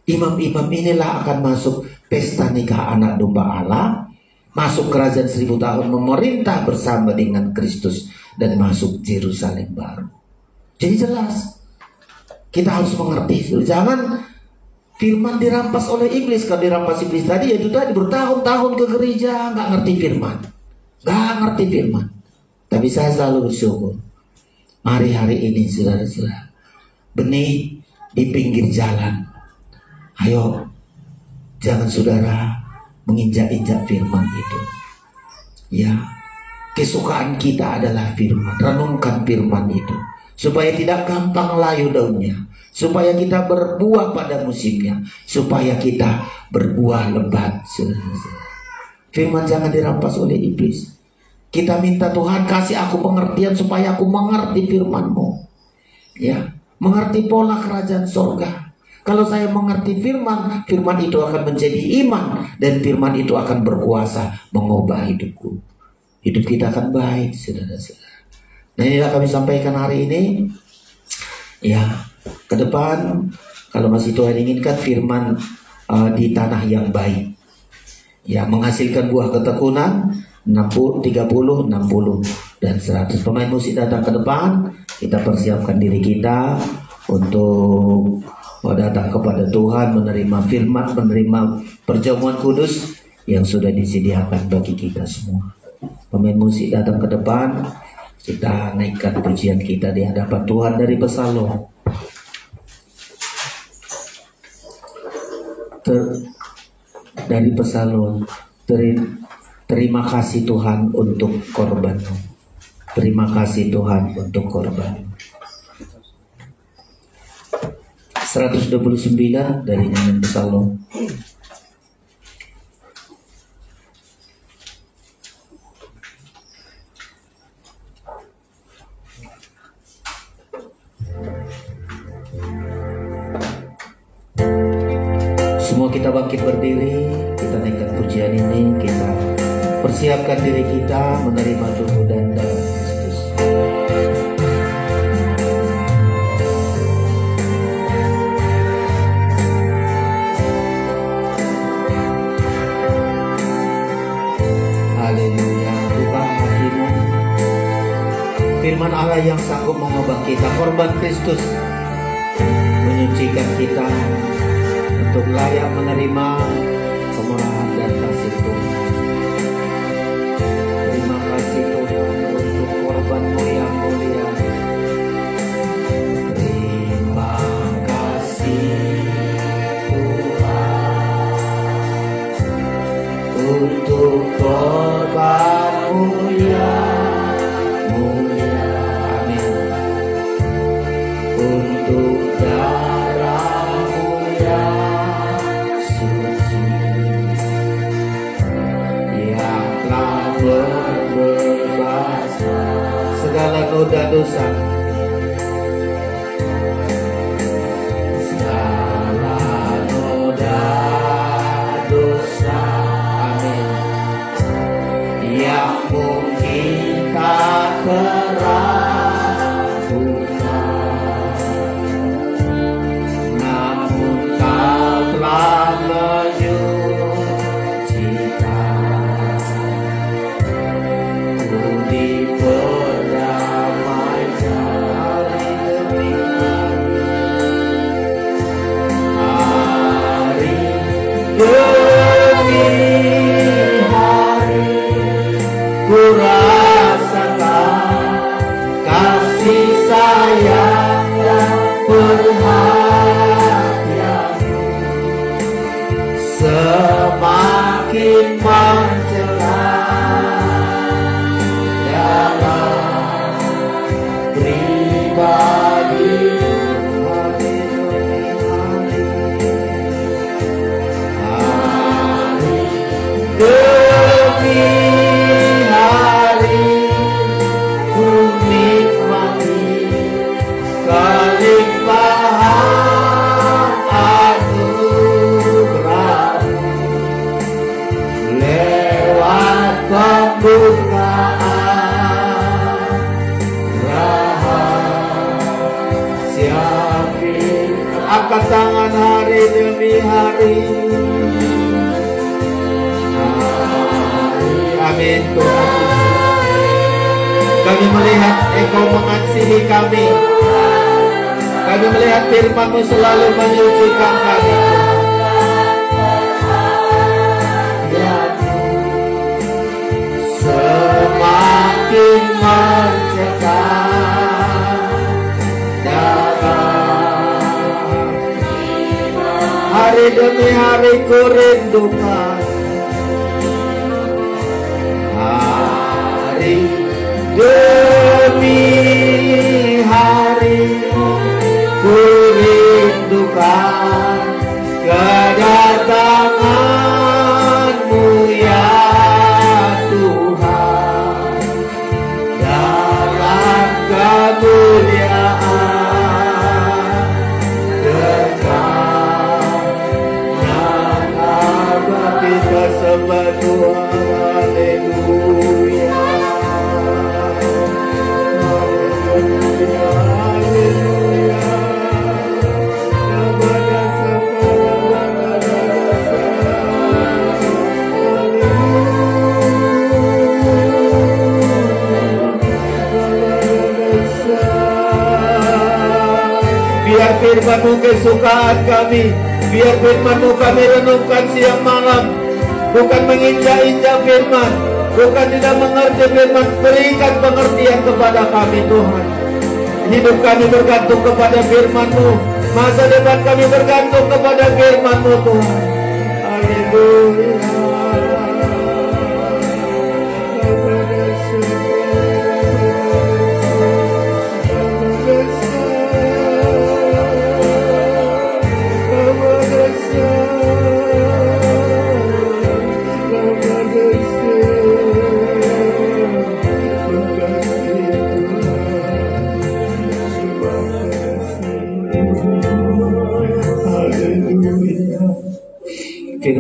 Imam-imam inilah akan masuk pesta nikah anak domba Allah, masuk kerajaan 1000 tahun memerintah bersama dengan Kristus, dan masuk Yerusalem baru. Jadi jelas kita harus mengerti. Jangan firman dirampas oleh iblis. Kalau dirampas iblis tadi, itu tadi bertahun-tahun ke gereja nggak ngerti firman, nggak ngerti firman. Tapi saya selalu bersyukur, hari-hari ini saudara-saudara, benih di pinggir jalan. Ayo, jangan saudara menginjak-injak firman itu. Ya, kesukaan kita adalah firman. Renungkan firman itu supaya tidak gampang layu daunnya, supaya kita berbuah pada musimnya, supaya kita berbuah lebat. Firman jangan dirampas oleh iblis. Kita minta Tuhan, kasih aku pengertian supaya aku mengerti firman-Mu. Ya, mengerti pola kerajaan surga. Kalau saya mengerti firman, firman itu akan menjadi iman, dan firman itu akan berkuasa mengubah hidupku. Hidup kita akan baik, saudara-saudara. Nah, inilah kami sampaikan hari ini. Ya, ke depan kalau masih Tuhan inginkan, firman di tanah yang baik, ya, menghasilkan buah ketekunan 60, 30, 60 dan 100. Pemain musik datang ke depan. Kita persiapkan diri kita untuk datang kepada Tuhan, menerima firman, menerima perjamuan kudus yang sudah disediakan bagi kita semua. Pemain musik datang ke depan. Kita naikkan pujian kita di hadapan Tuhan dari psalm. Dari psalm. Terima kasih Tuhan untuk korban-Mu. Terima kasih Tuhan untuk korban. 129 dari nyanyian psalm. Semua kita bangkit berdiri, kita naikkan pujian ini, kita persiapkan diri kita menerima tubuh dan darah Kristus. Haleluya, buka hatimu. Firman Allah yang sanggup mengubah kita, korban Kristus menyucikan kita untuk layak menerima kemurahan dan kasih Tuhan. Terima kasih Tuhan untuk korban-Mu yang mulia. Terima kasih Tuhan untuk korban-Mu yang mulia. Amin. Untuk darah-Mu yang suci yang telah berbebas segala noda dosa, segala noda dosa. Amin. Yang mungkin tak terampuni, namun Kau telah menyucikan. Ku diperdamaikan hari demi hari, demi hari. Ku rasakan kasih sayang dan perhatian-Mu semakin mencerah dalam pribadi hari demi hari, demi hari. Ku nikmati kelimpahan anugerah-Mu lewat pembukaan rahasia firman. Angkat tangan hari demi hari. Amin Tuhan. Kami melihat Engkau mengasihi kami. Kami melihat firman-Mu selalu menyucikan kami. Semakin mencekam dalam hari demi hari ku rindukan. Hari demi hari ku rindukan kedatangan-Mu ya Tuhan dalam kemuliaan kekal yang abadi. Kita sembah Tuhan. Haleluya. Biar firman-Mu kesukaan kami, biar firman-Mu kami renungkan siang malam, bukan menginjak-injak firman, bukan tidak mengerti firman. Berikan pengertian kepada kami Tuhan. Hidup kami bergantung kepada firman-Mu, masa depan kami bergantung kepada firman-Mu Tuhan. Haleluya.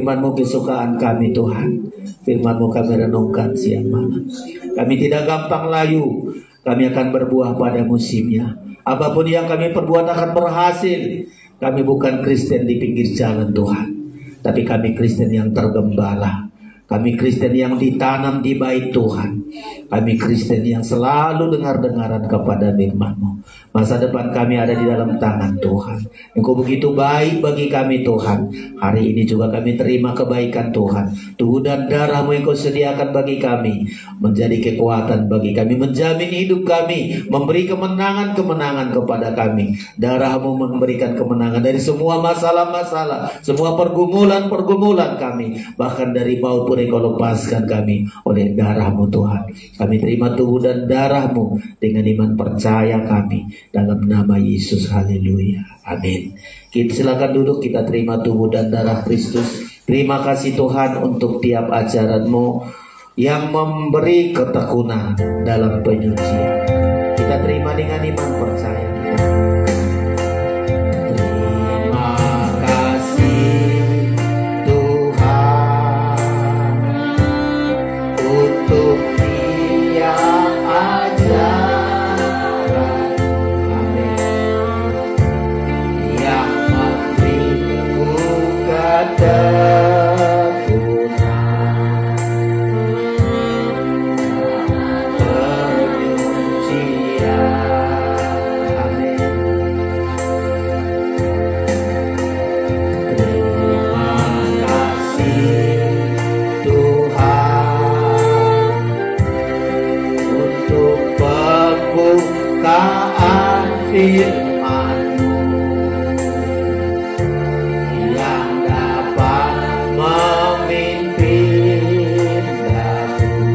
Firman-Mu kesukaan kami Tuhan. Firman-Mu kami renungkan siang malam. Kami tidak gampang layu. Kami akan berbuah pada musimnya. Apapun yang kami perbuat akan berhasil. Kami bukan Kristen di pinggir jalan Tuhan, tapi kami Kristen yang tergembala. Kami Kristen yang ditanam di bait Tuhan. Kami Kristen yang selalu dengar-dengaran kepada firman-Mu. Masa depan kami ada di dalam tangan Tuhan. Engkau begitu baik bagi kami Tuhan. Hari ini juga kami terima kebaikan Tuhan. Tubuh dan darah-Mu Engkau sediakan bagi kami, menjadi kekuatan bagi kami, menjamin hidup kami, memberi kemenangan-kemenangan kepada kami. Darah-Mu memberikan kemenangan dari semua masalah-masalah, semua pergumulan-pergumulan kami. Bahkan dari maut Engkau lepaskan kami oleh darah-Mu Tuhan. Kami terima tubuh dan darah-Mu dengan iman percaya kami dalam nama Yesus. Haleluya. Amin. Kita silakan duduk, kita terima tubuh dan darah Kristus. Terima kasih Tuhan untuk tiap ajaran-Mu yang memberi ketekunan dalam penyucian. Kita terima dengan iman percaya kita. Untuk tiap ajaran, amin, yang memberiku ketekunan, penyucian, amin. Terima kasih pembukaan firman-Mu yang dapat memimpin daku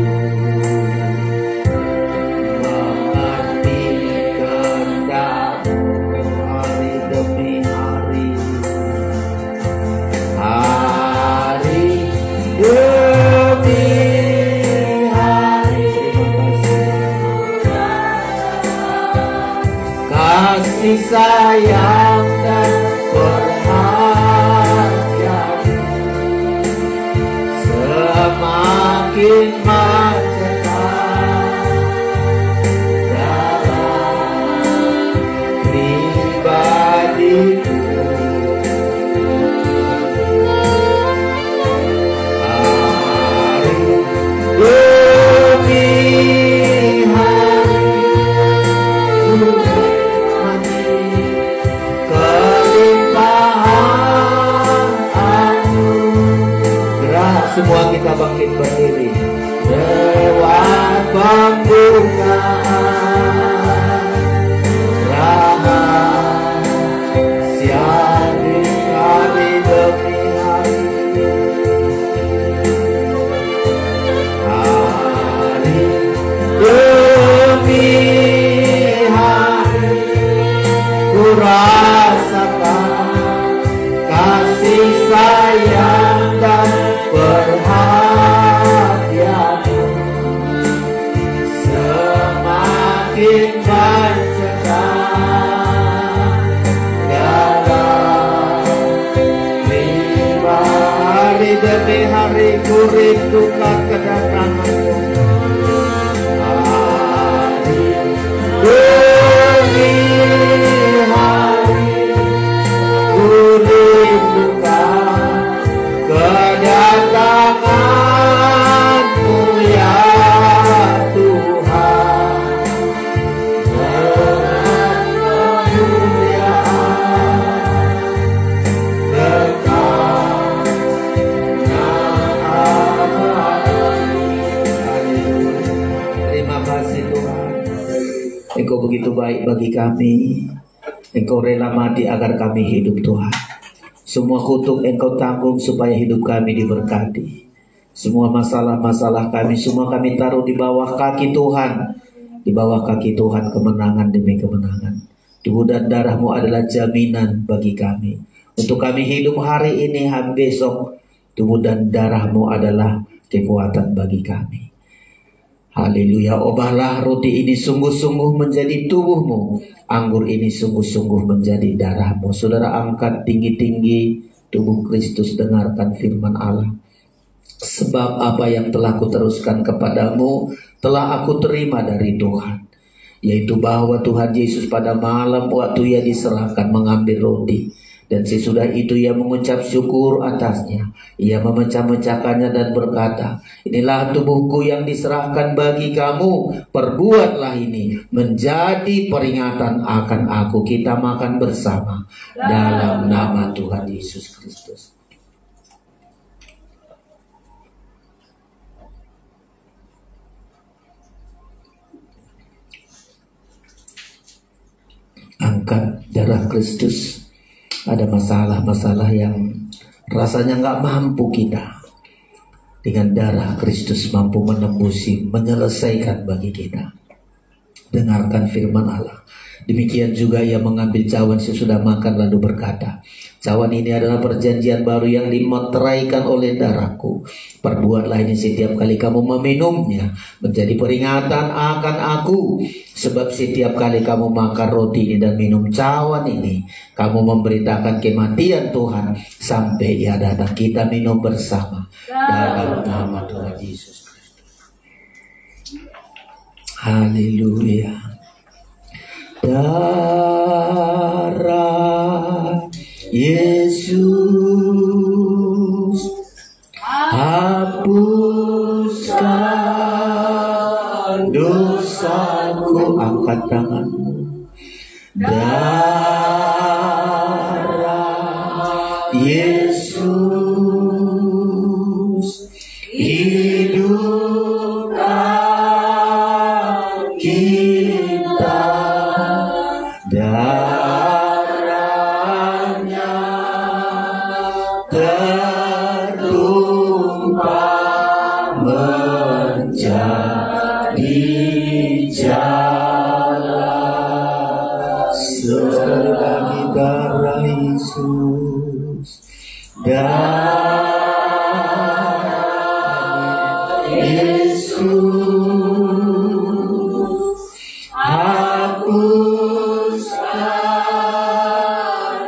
mengerti kehendak-Mu hari demi hari, hari demi kasih sayang dan perhatian semakin mencetak dalam pribadiku. Hari demi semua kita bangkit berdiri. Lewat pembukaan rahasia hari demi hari, hari demi hari ku rasakan kasih sayang dan perhatian-Mu semakin mencekam dalam hari demi hari ku rindukan kedatangan-Mu. Hari demi hari ku rindukan kedatangan-Mu ya Tuhan, dengan kemuliaan kekal abadi. Terima kasih Tuhan, Engkau begitu baik bagi kami. Engkau rela mati agar kami hidup Tuhan. Semua kutuk Engkau tanggung supaya hidup kami diberkati. Semua masalah-masalah kami, semua kami taruh di bawah kaki Tuhan. Di bawah kaki Tuhan kemenangan demi kemenangan. Tubuh dan darah-Mu adalah jaminan bagi kami. Untuk kami hidup hari ini, hari besok. Tubuh dan darah-Mu adalah kekuatan bagi kami. Haleluya. Obahlah roti ini sungguh-sungguh menjadi tubuh-Mu. Anggur ini sungguh-sungguh menjadi darah-Mu. Saudara angkat tinggi-tinggi tubuh Kristus, dengarkan firman Allah. Sebab apa yang telah kuteruskan kepadamu telah aku terima dari Tuhan, yaitu bahwa Tuhan Yesus pada malam waktu ia diserahkan mengambil roti, dan sesudah itu ia mengucap syukur atasnya. Ia memecah-mecahkannya dan berkata, inilah tubuhku yang diserahkan bagi kamu, perbuatlah ini menjadi peringatan akan aku. Kita makan bersama dalam nama Tuhan Yesus Kristus. Angkat darah Kristus. Ada masalah-masalah yang rasanya nggak mampu kita. Dengan darah Kristus mampu menembusi, menyelesaikan bagi kita. Dengarkan firman Allah. Demikian juga ia mengambil cawan sesudah makan lalu berkata, cawan ini adalah perjanjian baru yang dimeteraikan oleh darahku. Perbuatlah ini setiap kali kamu meminumnya menjadi peringatan akan aku. Sebab setiap kali kamu makan roti ini dan minum cawan ini, kamu memberitakan kematian Tuhan sampai ia datang. Kita minum bersama dalam nama Tuhan Yesus Kristus. Haleluya. Darah Yesus hapuskan dosaku. Angkat tanganmu. Darah Yesus hidupkan kita. Darahnya tertumpah menjadi jalan. Sekali lagi darah Yesus, darah Yesus hapuskan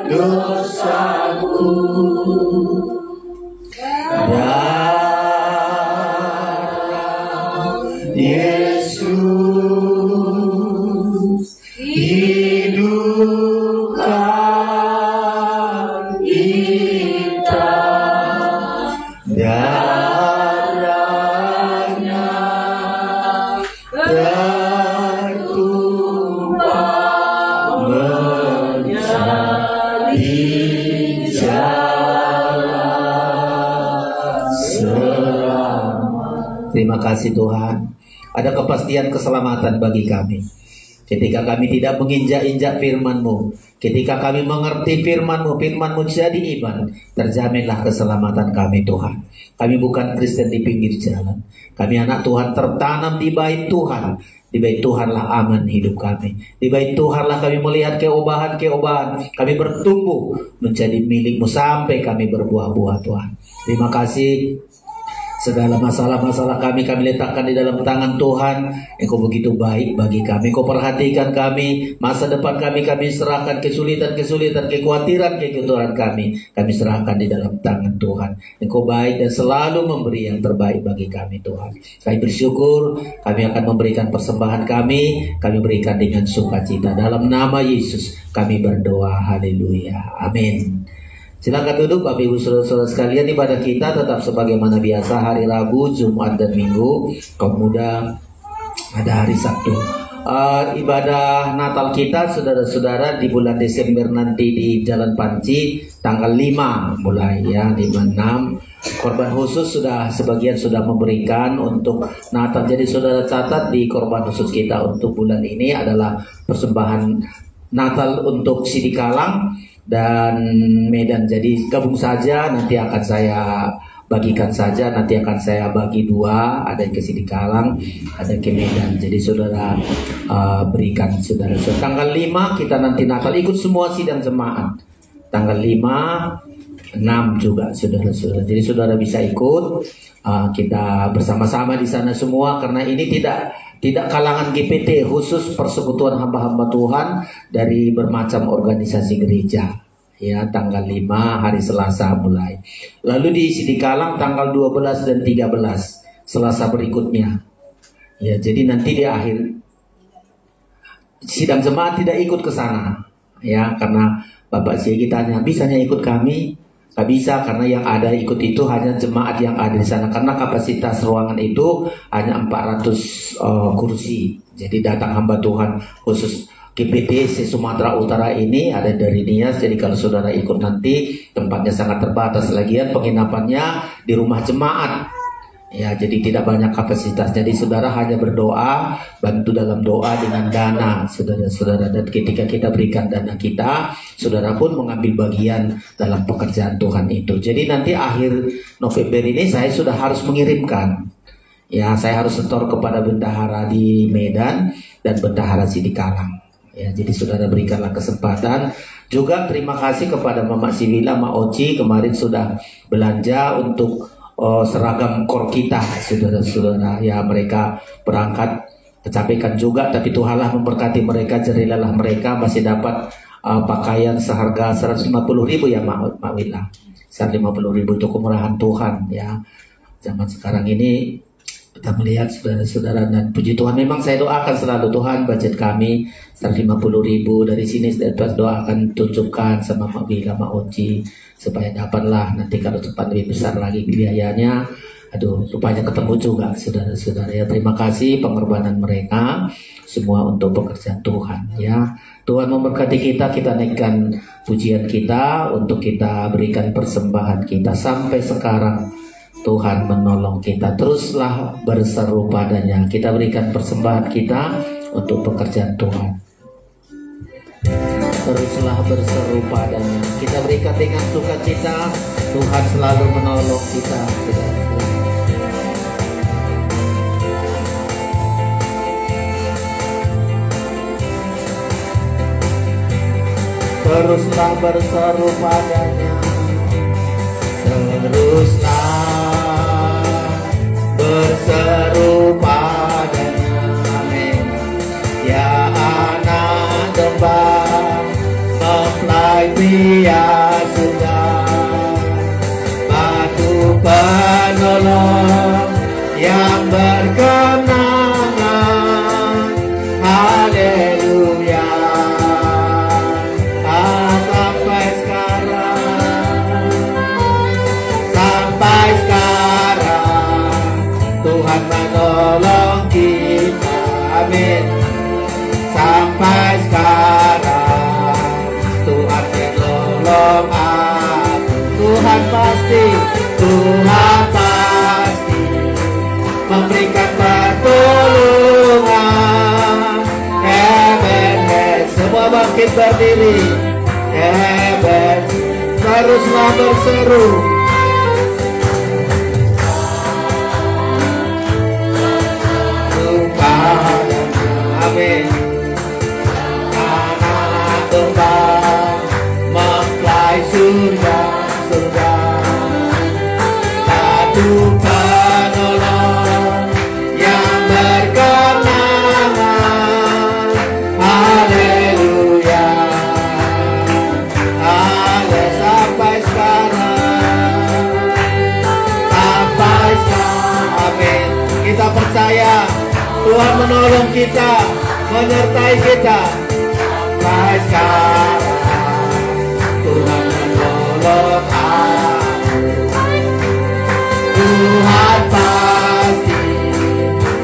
dosaku. Darah Yesus hidupkan kita. Darahnya tertumpah menjadi jalan selamat. Terima kasih Tuhan. Ada kepastian keselamatan bagi kami. Ketika kami tidak menginjak-injak firman-Mu, ketika kami mengerti firman-Mu, firman-Mu jadi iman, terjaminlah keselamatan kami Tuhan. Kami bukan Kristen di pinggir jalan. Kami anak Tuhan tertanam di bait Tuhan. Di bait Tuhanlah aman hidup kami. Di bait Tuhanlah kami melihat keobahan-keobahan. Kami bertumbuh menjadi milik-Mu sampai kami berbuah-buah Tuhan. Terima kasih. Segala masalah-masalah kami letakkan di dalam tangan Tuhan. Engkau begitu baik bagi kami. Engkau perhatikan kami. Masa depan kami serahkan. Kesulitan-kesulitan, kekhawatiran kami serahkan di dalam tangan Tuhan. Engkau baik dan selalu memberi yang terbaik bagi kami Tuhan. Kami bersyukur. Kami akan memberikan persembahan kami. Kami berikan dengan sukacita. Dalam nama Yesus kami berdoa. Haleluya. Amin. Silakan duduk Bapak Ibu Saudara-saudara sekalian. Ibadah kita tetap sebagaimana biasa, hari Rabu, Jumat dan Minggu. Kemudian ada hari Sabtu. Ibadah Natal kita saudara-saudara di bulan Desember nanti di Jalan Panci tanggal 5 mulai ya, 5-6. Korban khusus sebagian sudah memberikan untuk Natal. Jadi saudara catat di korban khusus kita untuk bulan ini adalah persembahan Natal untuk Sidikalang dan Medan. Jadi gabung saja, nanti akan saya bagikan saja, nanti akan saya bagi dua, ada yang ke Sidikalang, ada yang ke Medan. Jadi saudara berikan saudara. Tanggal 5 kita nanti Natal, ikut semua sidang jemaat. Tanggal 5, 6 juga saudara-saudara. Jadi saudara bisa ikut, kita bersama-sama di sana semua, karena ini tidak kalangan GPT, khusus persekutuan hamba-hamba Tuhan dari bermacam organisasi gereja. ya, tanggal 5 hari Selasa mulai. Lalu di Sidikalang tanggal 12 dan 13 Selasa berikutnya. Ya, jadi nanti di akhir sidang jemaat tidak ikut ke sana, ya, karena Bapak Siegi tanya, bisanya ikut kami? Gak bisa, karena yang ada ikut itu hanya jemaat yang ada di sana, karena kapasitas ruangan itu hanya 400 kursi. Jadi datang hamba Tuhan khusus GPT Sumatera Utara ini ada dari Nias. Jadi kalau saudara ikut nanti tempatnya sangat terbatas, lagian penginapannya di rumah jemaat. Ya, jadi tidak banyak kapasitas. Jadi saudara hanya berdoa, bantu dalam doa dengan dana, saudara-saudara. Dan ketika kita berikan dana kita, saudara pun mengambil bagian dalam pekerjaan Tuhan itu. Jadi nanti akhir November ini saya sudah harus mengirimkan. Ya, saya harus setor kepada bendahara di Medan dan bendahara Sidikalang. Ya, jadi saudara berikanlah kesempatan. Juga terima kasih kepada Mama Sivila, Mak Oci kemarin sudah belanja untuk seragam kor kita, saudara-saudara. Ya, mereka berangkat kecapekan juga, tapi Tuhanlah memberkati mereka, jerilalah mereka masih dapat pakaian seharga 150.000 ya Mak Wila. 150.000 itu kemurahan Tuhan ya. Zaman sekarang ini kita melihat saudara-saudara, dan puji Tuhan memang saya doakan selalu, Tuhan budget kami 150.000 dari sini, saya doakan tunjukkan sama Mak Wila, Mak Oci supaya dapatlah nanti kalau cepat lebih besar lagi biayanya. Aduh, rupanya ketemu juga saudara-saudara ya. Terima kasih pengorbanan mereka semua untuk pekerjaan Tuhan ya. Tuhan memberkati kita, kita naikkan pujian kita untuk kita berikan persembahan kita sampai sekarang. Tuhan menolong kita, teruslah berseru padanya. Kita berikan persembahan kita untuk pekerjaan Tuhan. Teruslah berseru padanya. Kita berikan dengan sukacita. Tuhan selalu menolong kita. Teruslah berseru padanya. Teruslah berseru padanya. Amin. Ya anak domba mempelai pria surga, batu penolong yang berkenangan. Haleluya. Sampai sekarang Tuhan menolong kita. Amin. Sampai sekarang Tuhan menolong aku. Tuhan pasti memberikan pertolongan. Ebenezer, semua bangkit berdiri. Ebenezer, teruslah berseru. Amin. Anak domba mempelai surga, satu penolong yang berkenangan. Haleluya. Sampai sekarang. Amin. Kita percaya Tuhan menolong kita, menyertai kita. Sampai sekarang Tuhan menolong aku. Tuhan pasti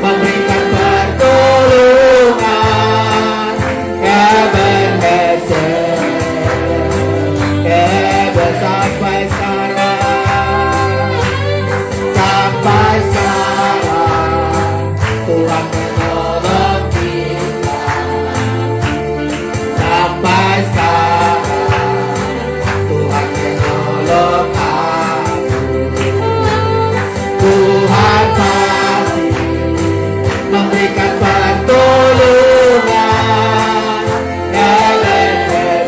memberikan pertolongan. Ebenezer, sampai sekarang. Sampai sekarang Tuhan menolong kita. Sampai sekarang Tuhan menolong aku. Tuhan pasti memberikan pertolongan. Ebenezer,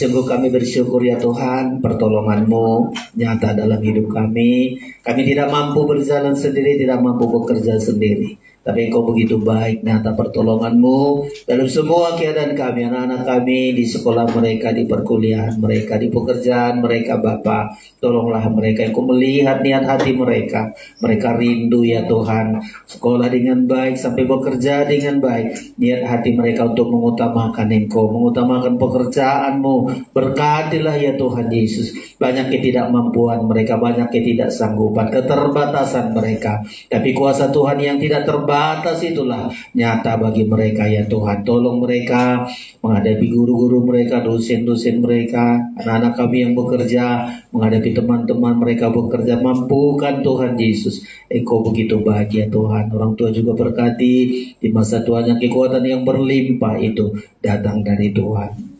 Sungguh kami bersyukur ya Tuhan, pertolongan-Mu nyata dalam hidup kami. Kami tidak mampu berjalan sendiri, tidak mampu bekerja sendiri. Tapi Engkau begitu baik, nyata pertolongan-Mu dalam semua keadaan kami, anak-anak kami di sekolah mereka, di perkuliahan mereka, di pekerjaan mereka Bapa. Tolonglah mereka, Engkau melihat niat hati mereka. Mereka rindu ya Tuhan, sekolah dengan baik, sampai bekerja dengan baik. Niat hati mereka untuk mengutamakan Engkau, mengutamakan pekerjaan-Mu. Berkatilah ya Tuhan Yesus. Banyak ketidakmampuan mereka, banyak ketidaksanggupan, keterbatasan mereka. Tapi kuasa Tuhan yang tidak terbatas itulah nyata bagi mereka ya Tuhan. Tolong mereka menghadapi guru-guru mereka, dosen-dosen mereka, anak-anak kami yang bekerja, menghadapi teman-teman mereka bekerja. Mampukan Tuhan Yesus. Engkau begitu bahagia Tuhan. Orang tua juga berkati di masa tuanya, kekuatan yang berlimpah itu datang dari Tuhan.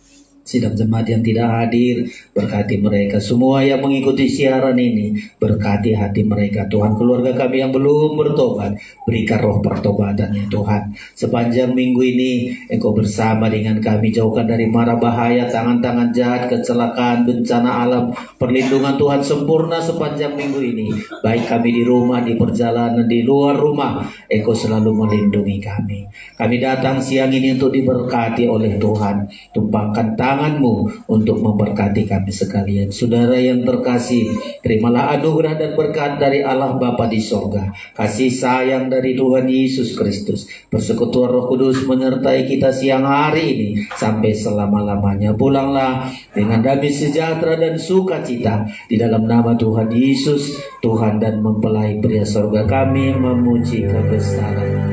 Sidang jemaat yang tidak hadir, berkati mereka. Semua yang mengikuti siaran ini, berkati hati mereka Tuhan. Keluarga kami yang belum bertobat, berikan roh pertobatan ya Tuhan. Sepanjang minggu ini Engkau bersama dengan kami. Jauhkan dari mara bahaya, tangan-tangan jahat, kecelakaan, bencana alam. Perlindungan Tuhan sempurna sepanjang minggu ini. Baik kami di rumah, di perjalanan, di luar rumah, Engkau selalu melindungi kami. Kami datang siang ini untuk diberkati oleh Tuhan. Tumpangkan tangan-Mu untuk memberkati kami sekalian. Saudara yang terkasih, terimalah anugerah dan berkat dari Allah Bapa di sorga, kasih sayang dari Tuhan Yesus Kristus, persekutuan Roh Kudus menyertai kita siang hari ini sampai selama-lamanya. Pulanglah dengan damai sejahtera dan sukacita di dalam nama Tuhan Yesus, Tuhan dan mempelai pria sorga. Kami memuji kebesaran.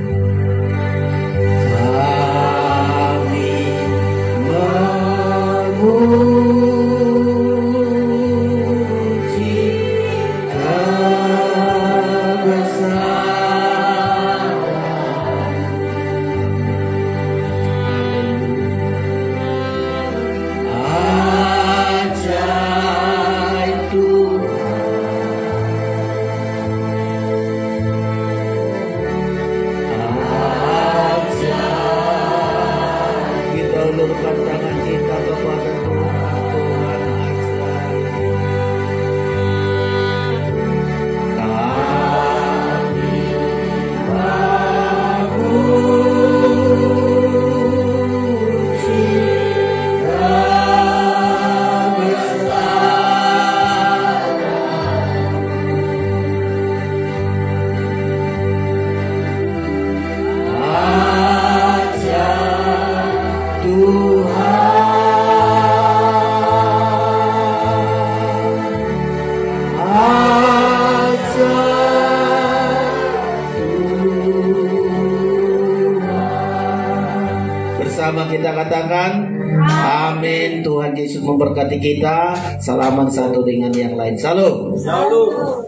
Bersama kita katakan amin. Tuhan Yesus memberkati kita. Salaman satu dengan yang lain. Salam. Salam.